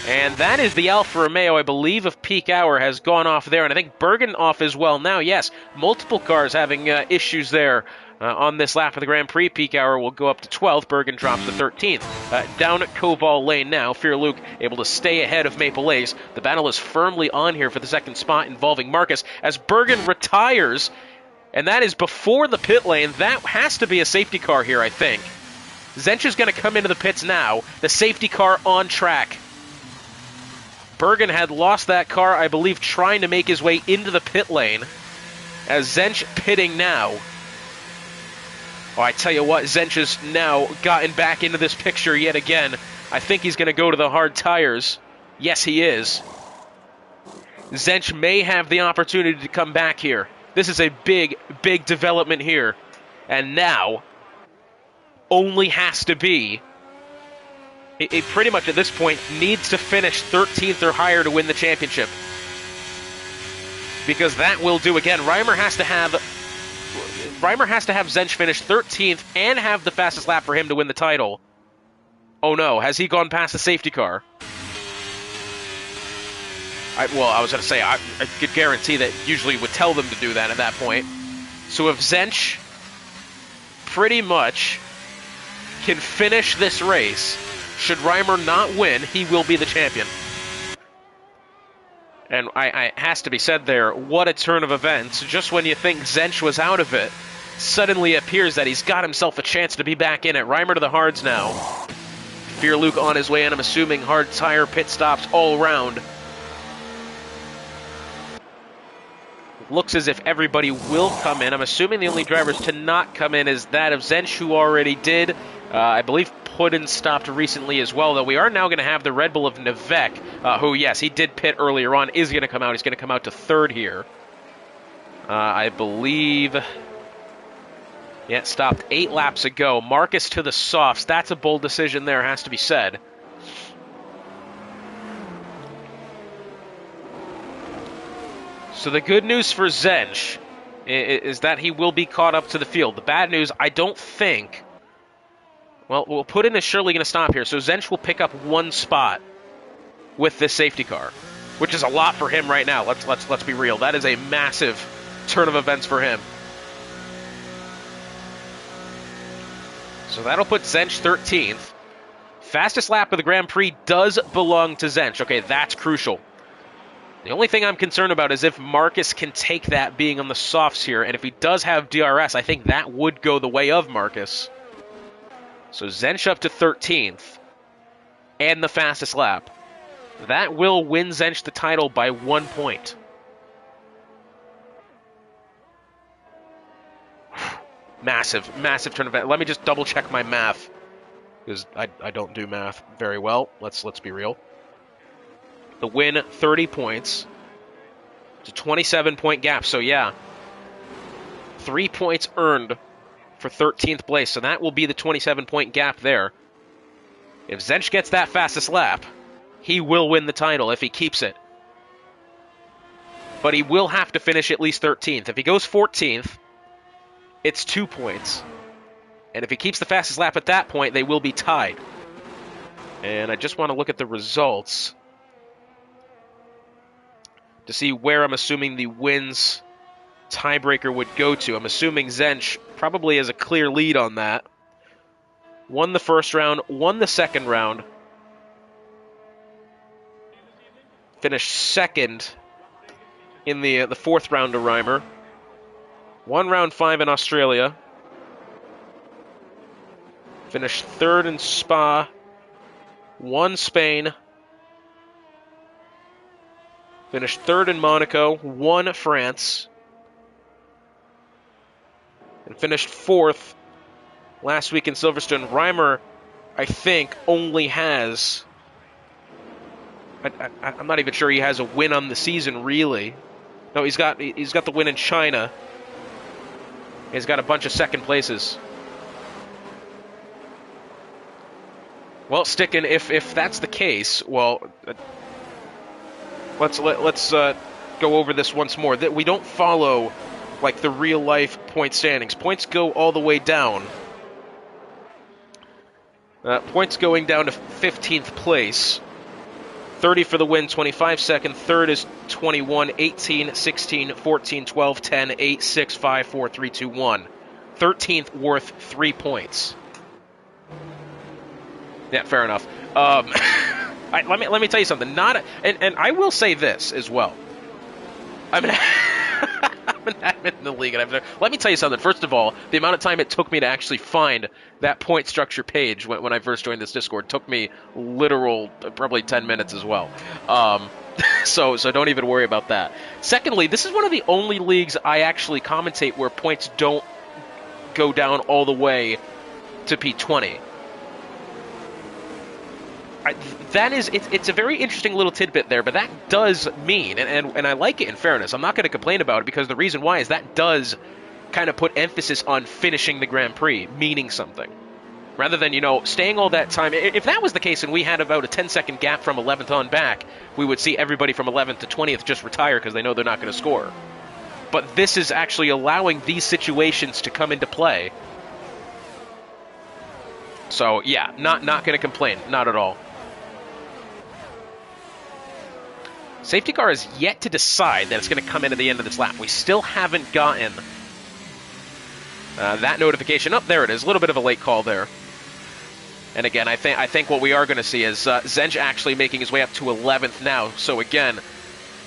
And that is the Alfa Romeo, I believe, of peak hour has gone off there. And I think Bergen off as well now. Yes, multiple cars having issues there. On this lap of the Grand Prix, peak hour will go up to 12th. Bergen drops to 13th. Down at Koval Lane now, Fear Luke able to stay ahead of Maple Ace. The battle is firmly on here for the second spot involving Marcus as Bergen retires. And that is before the pit lane. That has to be a safety car here, I think. Zench is going to come into the pits now. The safety car on track. Bergen had lost that car, I believe, trying to make his way into the pit lane. As Zench pitting now. Oh, I tell you what, Zench has now gotten back into this picture yet again. I think he's going to go to the hard tires. Yes, he is. Zench may have the opportunity to come back here. This is a big, big development here. And now, only has to be, it pretty much at this point needs to finish 13th or higher to win the championship. Because that will do again. Reimer has to have Zench finish 13th and have the fastest lap for him to win the title. Oh no, has he gone past the safety car? I was going to say, I could guarantee that usually would tell them to do that at that point. So if Zench pretty much can finish this race, should Reimer not win, he will be the champion. And it has to be said there, what a turn of events. Just when you think Zench was out of it, suddenly appears that he's got himself a chance to be back in it. Reimer to the hards now. Fear Luke on his way in, I'm assuming hard tire pit stops all around. Looks as if everybody will come in. I'm assuming the only drivers to not come in is that of Zench, who already did. I believe Puddin stopped recently as well, though we are now going to have the Red Bull of Nevek, who, yes, he did pit earlier on, is going to come out. He's going to come out to third here. I believe... Yeah, stopped 8 laps ago. Marcus to the softs. That's a bold decision there, has to be said. So the good news for Zench is that he will be caught up to the field. The bad news, I don't think... Well, Puddin is surely going to stop here, so Zench will pick up 1 spot with this safety car, which is a lot for him right now. Let's be real. That is a massive turn of events for him. So that'll put Zench 13th. Fastest lap of the Grand Prix does belong to Zench. Okay, that's crucial. The only thing I'm concerned about is if Marcus can take that being on the softs here, and if he does have DRS, I think that would go the way of Marcus. So Zench up to 13th, and the fastest lap. That will win Zench the title by 1 point. Massive, massive turn of events. Let me just double check my math, because I don't do math very well. Let's be real. The win, 30 points. It's a 27-point gap, so yeah. 3 points earned for 13th place, so that will be the 27-point gap there. If Zench gets that fastest lap, he will win the title if he keeps it. but he will have to finish at least 13th. If he goes 14th, it's 2 points. And if he keeps the fastest lap at that point, they will be tied. And I just want to look at the results to see where I'm assuming the wins tiebreaker would go to. I'm assuming Zench probably has a clear lead on that. Won the first round, won the second round. Finished second in the fourth round to Reimer. Won round 5 in Australia. Finished third in Spa. Won Spain. Finished third in Monaco. Won France. And finished fourth last week in Silverstone. Reimer, I think, only has... I'm not even sure he has a win on the season, really. No, he's got the win in China. He's got a bunch of second places. Well, Stickin', if that's the case, well, let's go over this once more. That we don't follow like the real life point standings. Points go all the way down. Points going down to 15th place. 30 for the win, 25 second. Third is 21, 18, 16, 14, 12, 10, 8, 6, 5, 4, 3, 2, 1. 13th worth 3 points. Yeah, fair enough. Let me tell you something. And I will say this as well. I'm an admin in the league, and let me tell you something. First of all, the amount of time it took me to actually find that point structure page when I first joined this Discord took me literal probably 10 minutes as well. So don't even worry about that. Secondly, this is one of the only leagues I actually commentate where points don't go down all the way to P20. It's a very interesting little tidbit there, but that does mean, and I like it in fairness, I'm not going to complain about it, because the reason why is that does kind of put emphasis on finishing the Grand Prix, meaning something. Rather than, staying all that time. If that was the case and we had about a 10-second gap from 11th on back, we would see everybody from 11th to 20th just retire because they know they're not going to score. But this is actually allowing these situations to come into play. So, yeah, not going to complain, not at all. Safety car is yet to decide that it's going to come in at the end of this lap. We still haven't gotten that notification. Oh, there it is. A little bit of a late call there. And again, I think what we are going to see is Zench actually making his way up to 11th now. So again,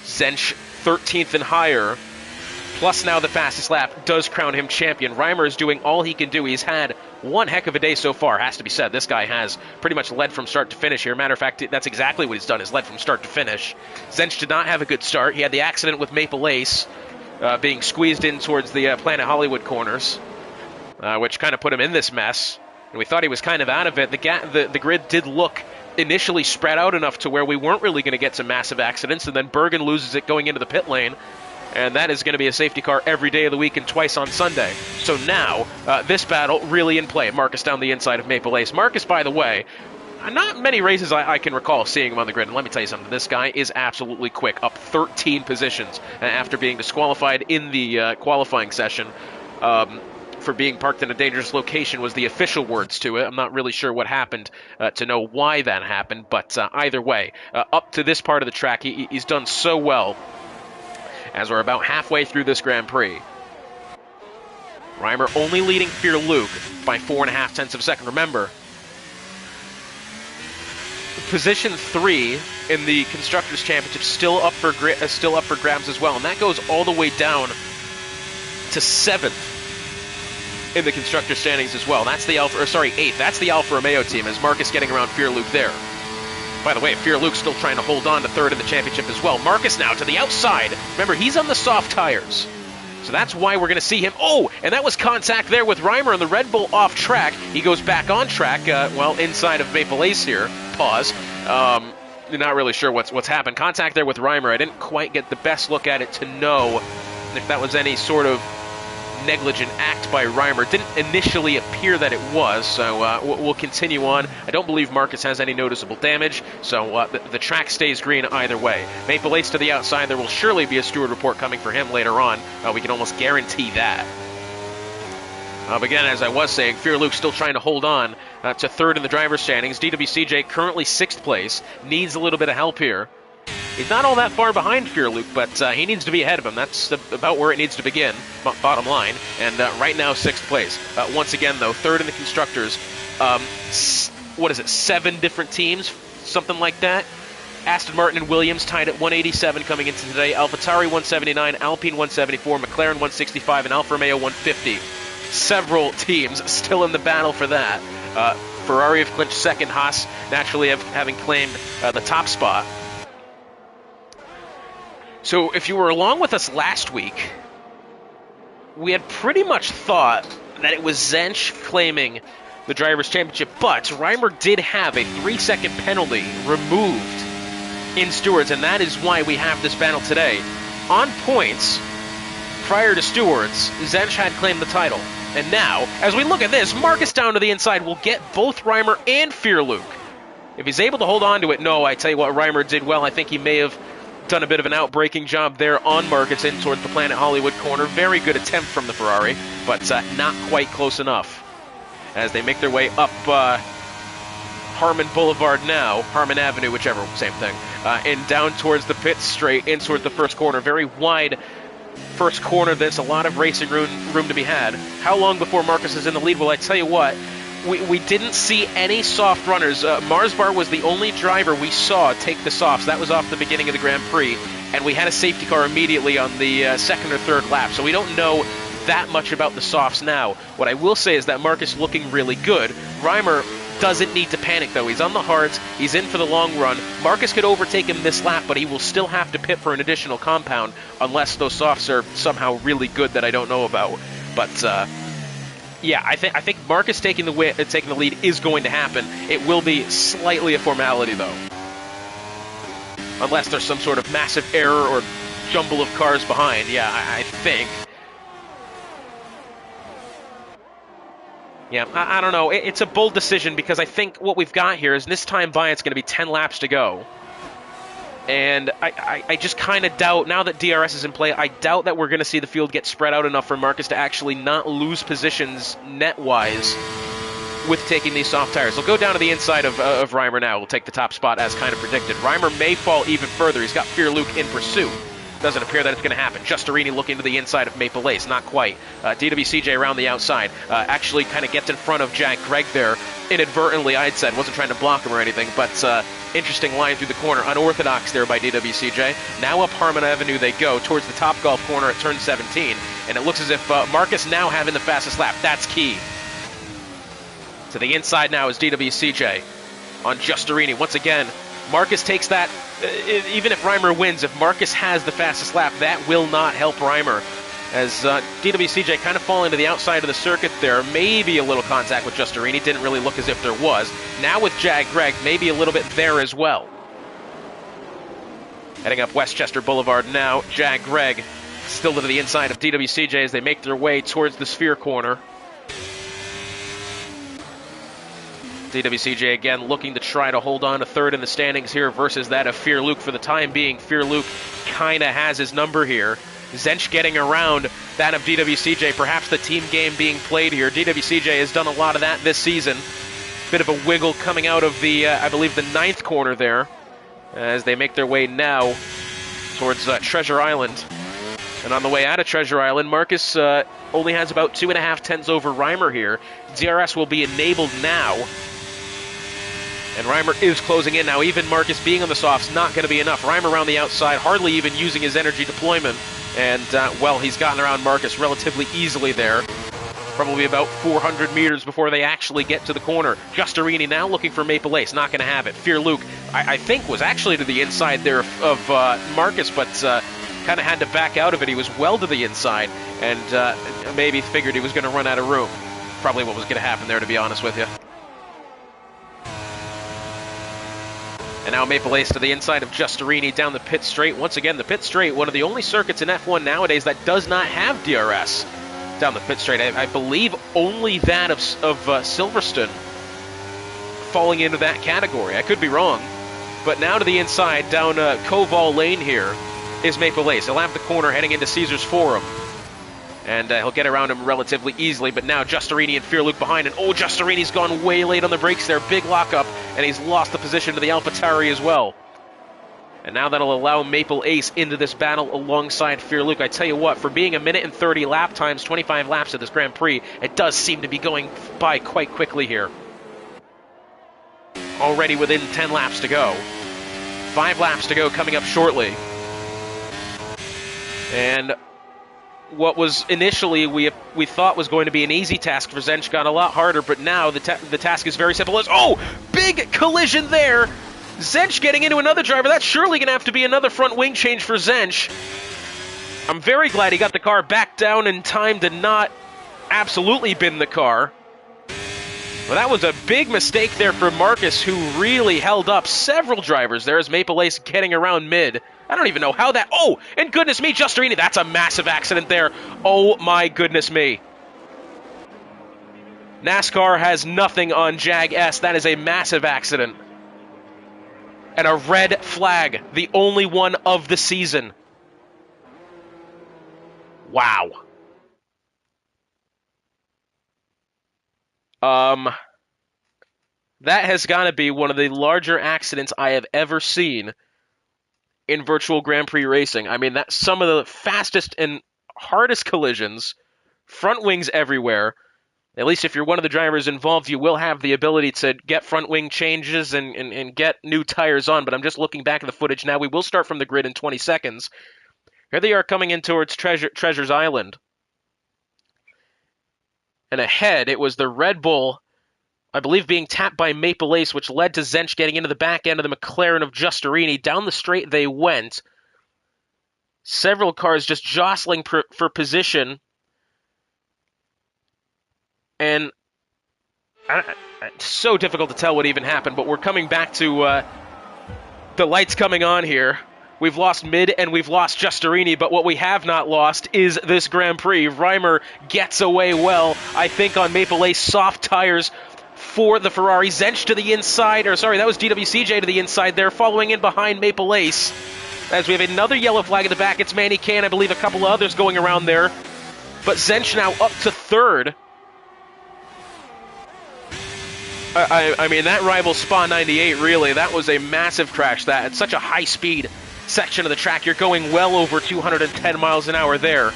Zench 13th and higher, plus now the fastest lap, does crown him champion. Reimer is doing all he can do. He's had one heck of a day so far, has to be said. This guy has pretty much led from start to finish here. Matter of fact, that's exactly what he's done, is led from start to finish. Zench did not have a good start. He had the accident with Maple Ace, being squeezed in towards the Planet Hollywood corners, which kind of put him in this mess. And we thought he was kind of out of it. The grid did look initially spread out enough to where we weren't really going to get some massive accidents, and then Bergen loses it going into the pit lane. And that is going to be a safety car every day of the week and twice on Sunday. So now, this battle really in play. Marcus down the inside of Maple Ace. Marcus, by the way, not many races I can recall seeing him on the grid. And let me tell you something. This guy is absolutely quick. Up 13 positions after being disqualified in the qualifying session. For being parked in a dangerous location was the official words to it. I'm not really sure what happened to know why that happened. But either way, up to this part of the track, he's done so well. As we're about halfway through this Grand Prix. Reimer only leading Fear Luke by 4.5 tenths of a second. Remember, position 3 in the Constructors' Championship still up for grabs as well, and that goes all the way down to 7th in the Constructors' standings as well. That's the 8th. That's the Alfa Romeo team, as Marcus getting around Fear Luke there. By the way, Fear Luke's still trying to hold on to 3rd in the championship as well. Marcus now to the outside. Remember, he's on the soft tires. So that's why we're going to see him. Oh, and that was contact there with Reimer and the Red Bull off track. He goes back on track, inside of Maple Ace here. Pause. Not really sure what's happened. Contact there with Reimer. I didn't quite get the best look at it to know if that was any sort of negligent act by Reimer. Didn't initially appear that it was, so we'll continue on. I don't believe Marcus has any noticeable damage, so the track stays green either way. Maple Ace to the outside. There will surely be a steward report coming for him later on. We can almost guarantee that. But again, as I was saying, Fear Luke still trying to hold on to third in the driver's standings. DWCJ currently 6th place. Needs a little bit of help here. He's not all that far behind Fear Luke, but he needs to be ahead of him. That's about where it needs to begin, bottom line. And right now, 6th place. Once again, though, third in the Constructors. What is it, 7 different teams? Something like that. Aston Martin and Williams tied at 187 coming into today. AlphaTauri 179, Alpine 174, McLaren 165, and Alfa Romeo 150. Several teams still in the battle for that. Ferrari have clinched second, Haas naturally having claimed the top spot. So if you were along with us last week, we had pretty much thought that it was Zench claiming the Drivers' Championship, but Reimer did have a 3-second penalty removed in Stewards, and that is why we have this battle today. On points, prior to Stewards, Zench had claimed the title. And now, as we look at this, Marcus down to the inside will get both Reimer and Fear Luke. If he's able to hold on to it, no, I tell you what, Reimer did well. I think he may have done a bit of an outbreaking job there on Marcus in towards the Planet Hollywood corner. Very good attempt from the Ferrari, but not quite close enough. As they make their way up Harmon Boulevard now, Harmon Avenue, whichever, same thing, and down towards the pit straight, in towards the first corner. Very wide first corner. There's a lot of racing room to be had. How long before Marcus is in the lead? Well, I tell you what, we didn't see any soft runners. Marsbar was the only driver we saw take the softs. That was off the beginning of the Grand Prix, and we had a safety car immediately on the second or third lap, so we don't know that much about the softs now. What I will say is that Marcus looking really good. Reimer doesn't need to panic, though. He's on the hards. He's in for the long run. Marcus could overtake him this lap, but he will still have to pit for an additional compound unless those softs are somehow really good that I don't know about. But yeah, I think Marcus taking the lead is going to happen. It will be slightly a formality, though, unless there's some sort of massive error or jumble of cars behind. Yeah, I think. Yeah, I don't know. It's a bold decision because I think what we've got here is this time by it's going to be 10 laps to go. And I just kind of doubt, now that DRS is in play, I doubt that we're going to see the field get spread out enough for Marcus to actually not lose positions net-wise with taking these soft tires. He'll go down to the inside of Reimer now. We'll take the top spot as kind of predicted. Reimer may fall even further. He's got Fear Luke in pursuit. Doesn't appear that it's going to happen. Justerini looking to the inside of Maple Ace. Not quite. DWCJ around the outside. Actually kind of gets in front of Jag Greg there. Inadvertently, I'd said. Wasn't trying to block him or anything. But interesting line through the corner. Unorthodox there by DWCJ. Now up Harmon Avenue they go towards the top golf corner at turn 17. And it looks as if Marcus now having the fastest lap. That's key. To the inside now is DWCJ on Justerini. Once again, Marcus takes that. Even if Reimer wins, if Marcus has the fastest lap, that will not help Reimer. As DWCJ kind of falling to the outside of the circuit there. Maybe a little contact with Justerini. Didn't really look as if there was. Now with Jag Greg, maybe a little bit there as well. Heading up Westchester Boulevard now. Jag Greg still to the inside of DWCJ as they make their way towards the Sphere corner. DWCJ again looking to try to hold on to third in the standings here versus that of Fear Luke. For the time being, Fear Luke kind of has his number here. Zench getting around that of DWCJ, perhaps the team game being played here. DWCJ has done a lot of that this season. Bit of a wiggle coming out of the, I believe, the 9th corner there as they make their way now towards Treasure Island. And on the way out of Treasure Island, Marcus only has about 2.5 tenths over Reimer here. DRS will be enabled now. And Reimer is closing in now. Even Marcus being on the softs, not going to be enough. Reimer around the outside, hardly even using his energy deployment. And, well, he's gotten around Marcus relatively easily there. Probably about 400 meters before they actually get to the corner. Justerini now looking for Maple Ace. Not going to have it. Fear Luke, I think, was actually to the inside there of Marcus, but kind of had to back out of it. He was well to the inside and maybe figured he was going to run out of room. Probably what was going to happen there, to be honest with you. And now Maple Ace to the inside of Justerini down the pit straight. Once again, the pit straight, one of the only circuits in F1 nowadays that does not have DRS. down the pit straight. I believe only that of Silverstone falling into that category. I could be wrong. But now to the inside, down Koval Lane here, is Maple Ace. He'll have the corner heading into Caesars Forum. And he'll get around him relatively easily. But now Giustarini and Fearluke behind. And oh, Giustarini's gone way late on the brakes there. Big lockup. And he's lost the position to the AlphaTauri as well. And now that'll allow Maple Ace into this battle alongside Fearluke. I tell you what, for being a minute and 30 lap times, 25 laps of this Grand Prix, it does seem to be going by quite quickly here. Already within 10 laps to go. 5 laps to go coming up shortly. And what was initially we thought was going to be an easy task for Zench got a lot harder, but now the task is very simple. Oh, big collision there. Zench getting into another driver. That's surely going to have to be another front wing change for Zench. I'm very glad he got the car back down in time to not absolutely bin the car. Well, that was a big mistake there for Marcus, who really held up several drivers there as Maple Ace getting around mid. I don't even know how that... Oh, and goodness me, Giustarini, that's a massive accident there. Oh, my goodness me. NASCAR has nothing on JAG S. That is a massive accident. And a red flag, the only one of the season. Wow. That has got to be one of the larger accidents I have ever seen in virtual Grand Prix racing. I mean, that's some of the fastest and hardest collisions, front wings everywhere. At least if you're one of the drivers involved, you will have the ability to get front wing changes and get new tires on. But I'm just looking back at the footage now. We will start from the grid in 20 seconds. Here they are coming in towards Treasure's Island. And ahead, it was the Red Bull, I believe, being tapped by Maple Ace, which led to Zench getting into the back end of the McLaren of Giustarini. Down the straight they went. Several cars just jostling for position. And it's so difficult to tell what even happened, but we're coming back to the lights coming on here. We've lost Mid and we've lost Giustarini, but what we have not lost is this Grand Prix. Reimer gets away well, I think, on Maple Ace soft tires for the Ferrari. Zench to the inside, or sorry, that was DWCJ to the inside there, following in behind Maple Ace. As we have another yellow flag at the back, it's Manny K and I believe a couple of others going around there. But Zench now up to third. I mean, that rival Spa 98, really, that was a massive crash. That at such a high-speed section of the track, you're going well over 210 miles an hour there.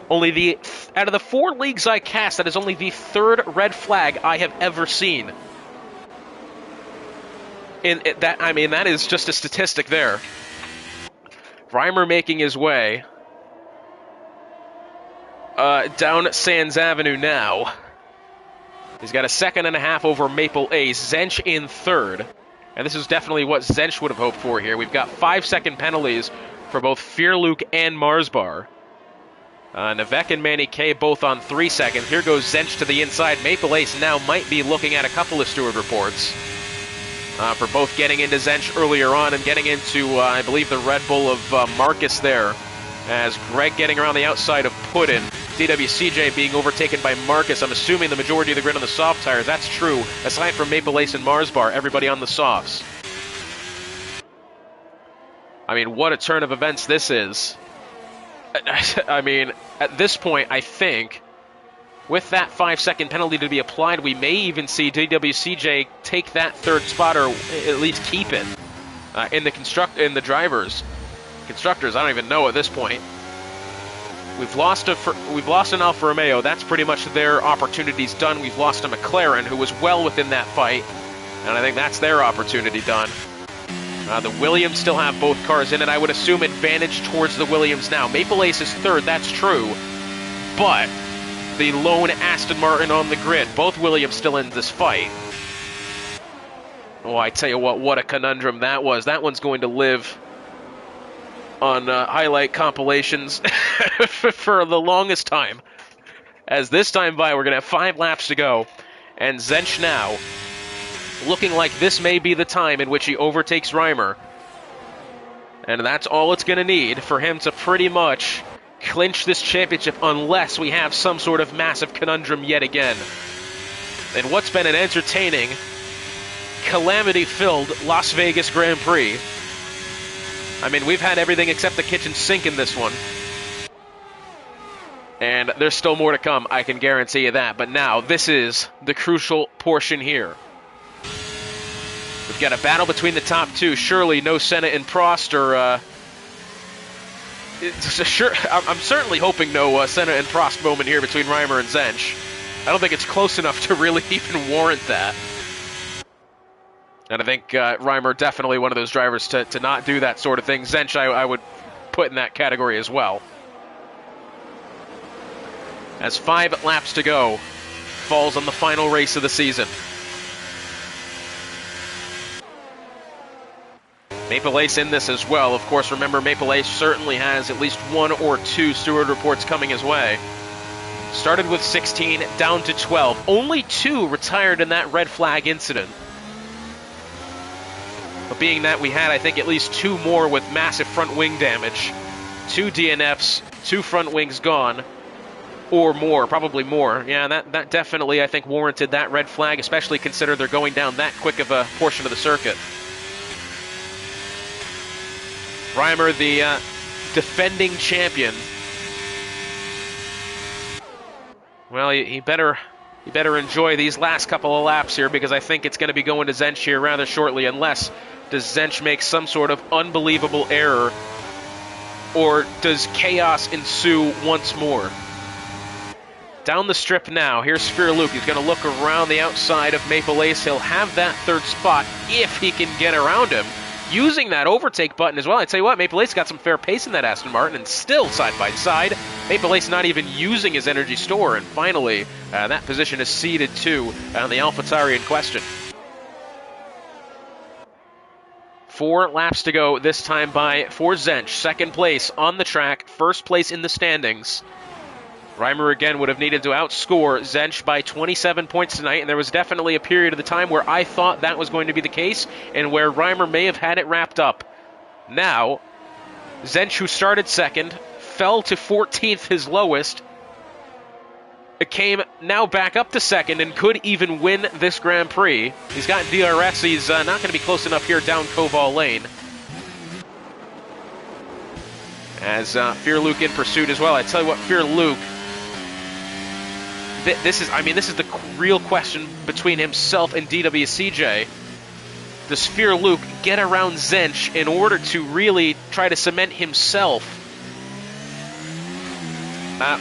Only out of the 4 leagues I cast, that is only the 3rd red flag I have ever seen. That is just a statistic there. Reimer making his way down Sands Avenue now. He's got a 2.5 seconds over Maple Ace. Zench in 3rd. And this is definitely what Zench would have hoped for here. We've got 5-second penalties for both Fearluke and Marsbar. Navek and Manny K both on 3 seconds. Here goes Zench to the inside. Maple Ace now might be looking at a couple of steward reports for both getting into Zench earlier on and getting into, I believe, the Red Bull of Marcus there. As Greg getting around the outside of Puddin. DWCJ being overtaken by Marcus. I'm assuming the majority of the grid on the soft tires. That's true. Aside from Maple Ace and Marsbar, everybody on the softs. I mean, what a turn of events this is. I mean, at this point, I think, with that 5-second penalty to be applied, we may even see DWCJ take that 3rd spot, or at least keep it in the drivers. Constructors, I don't even know at this point. We've lost an Alfa Romeo. That's pretty much their opportunities done. We've lost a McLaren, who was well within that fight, and I think that's their opportunity done. The Williams still have both cars in it. I would assume advantage towards the Williams now. Maple Ace is 3rd, that's true, but the lone Aston Martin on the grid. Both Williams still in this fight. Oh, I tell you what a conundrum that was. That one's going to live on highlight compilations for the longest time. As this time by, we're going to have 5 laps to go. And Zench now looking like this may be the time in which he overtakes Reimer. And that's all it's going to need for him to pretty much clinch this championship unless we have some sort of massive conundrum yet again. And what's been an entertaining, calamity-filled Las Vegas Grand Prix. I mean, we've had everything except the kitchen sink in this one. And there's still more to come, I can guarantee you that. But now, this is the crucial portion here. We've got a battle between the top two. Surely no Senna and Prost are... I'm certainly hoping no Senna and Prost moment here between Reimer and Zench. I don't think it's close enough to really even warrant that. And I think Reimer definitely one of those drivers to not do that sort of thing. Zench I would put in that category as well. As 5 laps to go, falls on the final race of the season. Maple Ace in this as well. Of course, remember, Maple Ace certainly has at least 1 or 2 steward reports coming his way. Started with 16, down to 12. Only 2 retired in that red flag incident. But being that we had, I think, at least 2 more with massive front wing damage. 2 DNFs, 2 front wings gone. Or more, probably more. Yeah, that definitely, I think, warranted that red flag, especially consider they're going down that quick of a portion of the circuit. Reimer, the defending champion. Well, he better enjoy these last couple of laps here, because I think it's going to be going to Zench here rather shortly, unless does Zench make some sort of unbelievable error, or does chaos ensue once more? Down the strip now, here's Sphere Luke. He's going to look around the outside of Maple Ace. He'll have that 3rd spot if he can get around him, using that overtake button as well. I tell you what, Maple Ace got some fair pace in that Aston Martin, and still side by side. Maple Ace not even using his energy store, and finally, that position is ceded to the AlphaTauri in question. 4 laps to go, this time for Zench. 2nd place on the track, 1st place in the standings. Reimer again would have needed to outscore Zench by 27 points tonight, and there was definitely a period of the time where I thought that was going to be the case, and where Reimer may have had it wrapped up. Now, Zench, who started 2nd, fell to 14th, his lowest. It came now back up to 2nd and could even win this Grand Prix. He's got DRS. He's not going to be close enough here down Koval Lane. As Fear Luke in pursuit as well. I tell you what, Fear Luke, this is the real question between himself and DWCJ. Does Fear Luke get around Zench in order to really try to cement himself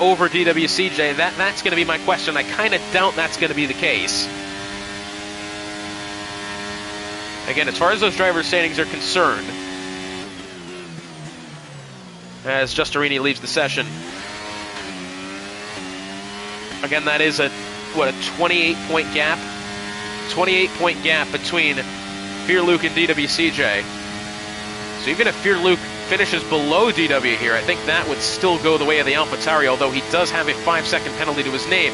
over DWCJ? That's going to be my question. I kind of doubt that's going to be the case. Again, as far as those driver standings are concerned, as Justerini leaves the session, again, that is a 28-point gap? 28-point gap between Fear Luke and DWCJ. So even if Fear Luke finishes below DW here, I think that would still go the way of the AlphaTauri, although he does have a 5-second penalty to his name.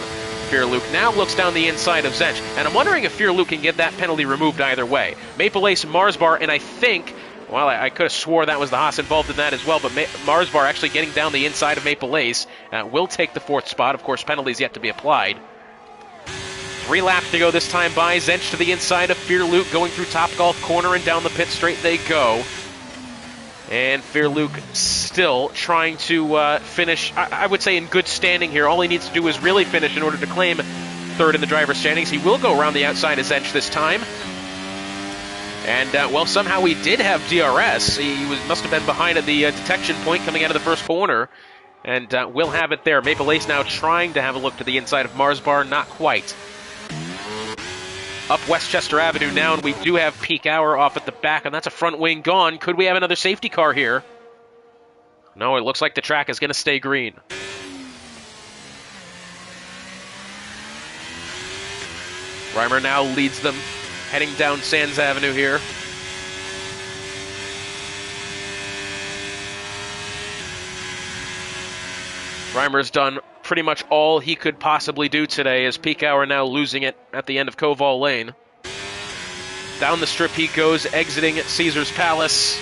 Fear Luke now looks down the inside of Zench, and I'm wondering if Fear Luke can get that penalty removed either way. Maple Ace, Marsbar, and I think, well, I could have swore that was the Haas involved in that as well, but Marsbar actually getting down the inside of Maple Ace will take the 4th spot. Of course, penalties yet to be applied. 3 laps to go this time by. Zench to the inside of Fear Luke, going through Top Golf corner, and down the pit straight they go. And Fear Luke still trying to finish, I would say, in good standing here. All he needs to do is really finish in order to claim 3rd in the driver's standings. He will go around the outside of Zench this time. And, well, somehow he did have DRS. He must have been behind at the detection point coming out of the 1st corner. And will have it there. Maple Ace now trying to have a look to the inside of Marsbar. Not quite. Up Westchester Avenue now, and we do have peak hour off at the back, and that's a front wing gone. Could we have another safety car here? No, it looks like the track is going to stay green. Reimer now leads them, heading down Sands Avenue here. Reimer's done pretty much all he could possibly do today, as peak hour now losing it at the end of Koval Lane. Down the strip he goes, exiting Caesar's Palace.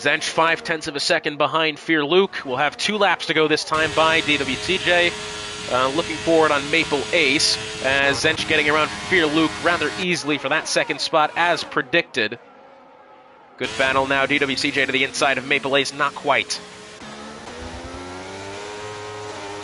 Zench 5/10 of a second behind Fear Luke. We'll have 2 laps to go this time by DWCJ. Looking forward on Maple Ace, as Zench getting around Fear Luke rather easily for that second spot as predicted. Good battle now, DWCJ to the inside of Maple Ace, not quite.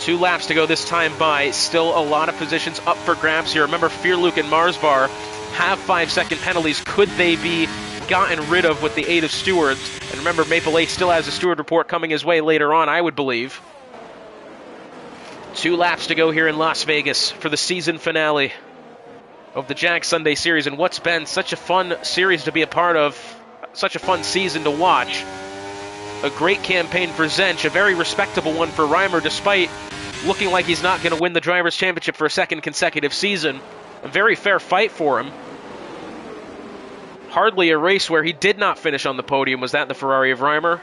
2 laps to go this time by, still a lot of positions up for grabs here. Remember, Fear Luke and Marsbar have 5-second penalties. Could they be gotten rid of with the aid of stewards? And remember, Maple Ace still has a steward report coming his way later on, I would believe. 2 laps to go here in Las Vegas for the season finale of the JAG Sunday Series, and what's been such a fun series to be a part of, such a fun season to watch. A great campaign for Zench, a very respectable one for Reimer, despite looking like he's not going to win the Drivers' Championship for a second consecutive season. A very fair fight for him. Hardly a race where he did not finish on the podium. Was that the Ferrari of Reimer?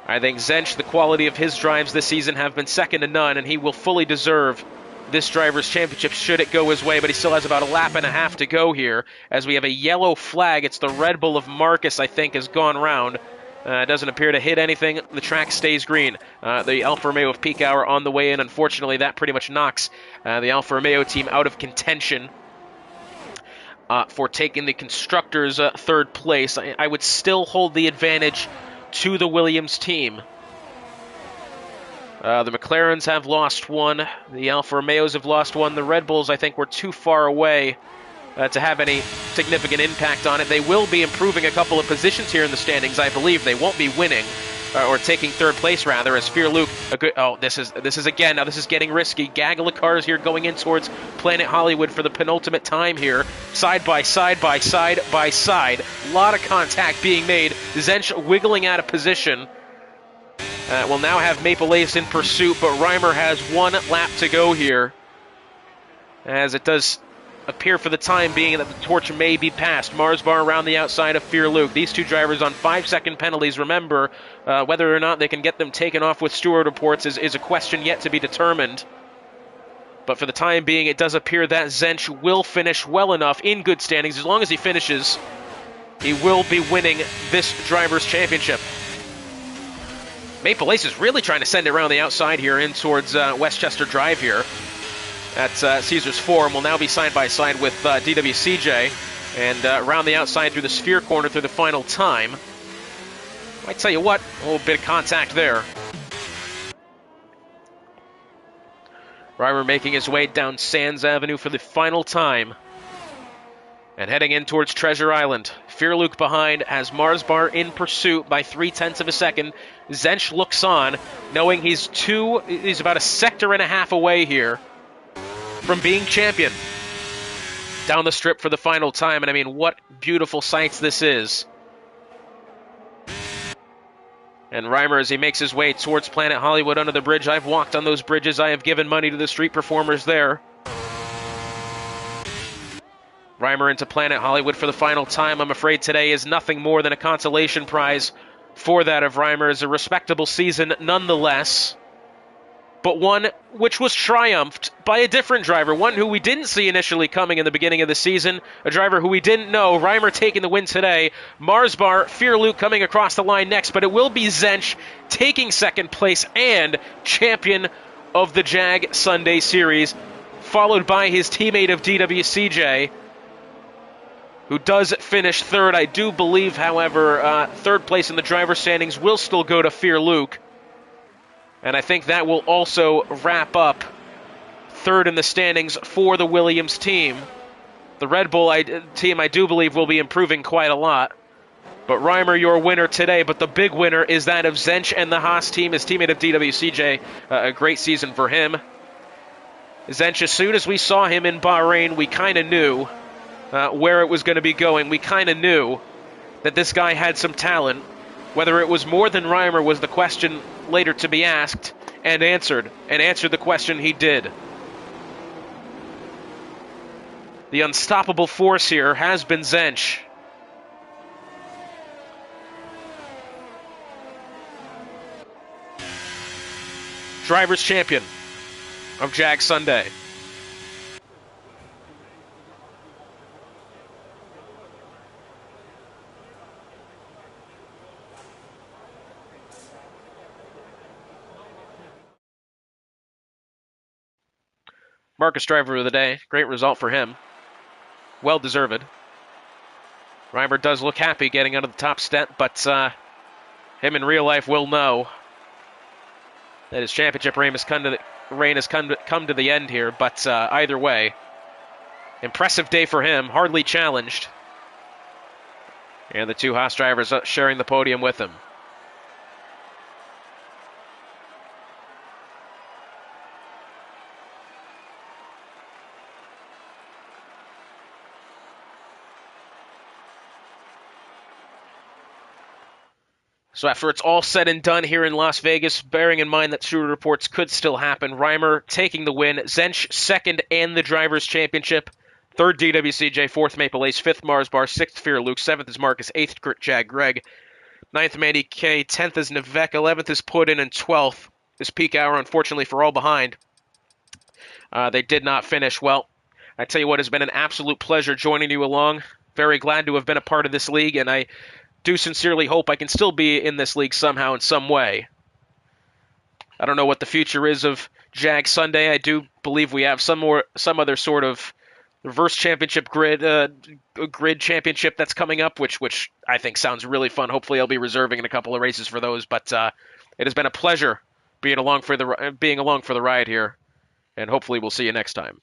I think Zench, the quality of his drives this season have been second to none, and he will fully deserve this Drivers' Championship should it go his way, but he still has about a lap and a half to go here, as we have a yellow flag. It's the Red Bull of Marcus, I think, has gone round. Doesn't appear to hit anything. The track stays green. The Alfa Romeo of Peak Hour on the way in. Unfortunately, that pretty much knocks the Alfa Romeo team out of contention for taking the Constructors' third place. I would still hold the advantage to the Williams team. The McLarens have lost one. The Alfa Romeos have lost one. The Red Bulls, I think, were too far away to have any significant impact on it. They will be improving a couple of positions here in the standings, I believe. They won't be winning, or taking third place, rather, as Fear Luke... this is again, now this is getting risky. Gaggle of cars here going in towards Planet Hollywood for the penultimate time here. Side by side by side by side. A lot of contact being made. Zench wiggling out of position. We'll now have Maple Ace in pursuit, but Reimer has 1 lap to go here, as it does appear for the time being that the torch may be passed. Marsbar around the outside of Fear Luke. These 2 drivers on 5-second penalties. Remember, whether or not they can get them taken off with steward reports is a question yet to be determined. But for the time being, it does appear that Zench will finish well enough in good standings. As long as he finishes, he will be winning this Drivers' Championship. Maple Ace is really trying to send it around the outside here in towards Westchester Drive here. That's Caesar's Forum. Will now be side by side with DWCJ, and around the outside through the Sphere corner through the final time. I tell you what, a little bit of contact there. Reimer making his way down Sands Avenue for the final time, and heading in towards Treasure Island. Fear Luke behind, has Marsbar in pursuit by 0.3 of a second. Zench looks on, knowing he's about a sector and a half away here from being champion. Down the strip for the final time, and I mean, what beautiful sights this is. And Reimer, as he makes his way towards Planet Hollywood under the bridge. I've walked on those bridges. I have given money to the street performers there. Reimer into Planet Hollywood for the final time. I'm afraid today is nothing more than a consolation prize for that of Reimer. It's a respectable season nonetheless, but one which was triumphed by a different driver, one who we didn't see initially coming in the beginning of the season, a driver who we didn't know. Reimer taking the win today. Marsbar, Fear Luke coming across the line next, but it will be Zench taking second place and champion of the JAG Sunday Series, followed by his teammate of DWCJ, who does finish third. I do believe, however, third place in the driver standings will still go to Fear Luke. And I think that will also wrap up third in the standings for the Williams team. The Red Bull team, I do believe, will be improving quite a lot. But Reimer, your winner today. But the big winner is that of Zench and the Haas team, his teammate of DWCJ. A great season for him. Zench, as soon as we saw him in Bahrain, we kind of knew where it was going to be going. We kind of knew that this guy had some talent. Whether it was more than Reimer was the question later to be asked, and answered the question he did. The unstoppable force here has been Zench. Drivers' champion of JAG Sunday. Marcus driver of the day. Great result for him. Well deserved. Reimer does look happy getting out of the top step, but him in real life will know that his championship reign has come to the end here. But either way, impressive day for him, hardly challenged. And the two Haas drivers sharing the podium with him. So after it's all said and done here in Las Vegas, bearing in mind that shooter reports could still happen, Reimer taking the win, Zench second and the Drivers' Championship, third DWCJ, fourth Maple Ace, fifth Mars Bar, sixth Fear Luke, seventh is Marcus, eighth Jag Greg, ninth Mandy K, 10th is Nivek, 11th is Puddin, and 12th is Peak Hour, unfortunately for all behind. They did not finish. Well, I tell you what, it's been an absolute pleasure joining you along. Very glad to have been a part of this league, and I do sincerely hope I can still be in this league somehow in some way. I don't know what the future is of JAG Sunday. I do believe we have some other sort of reverse championship grid championship that's coming up, which I think sounds really fun. Hopefully I'll be reserving in a couple of races for those, but it has been a pleasure being along for the ride here, and hopefully we'll see you next time.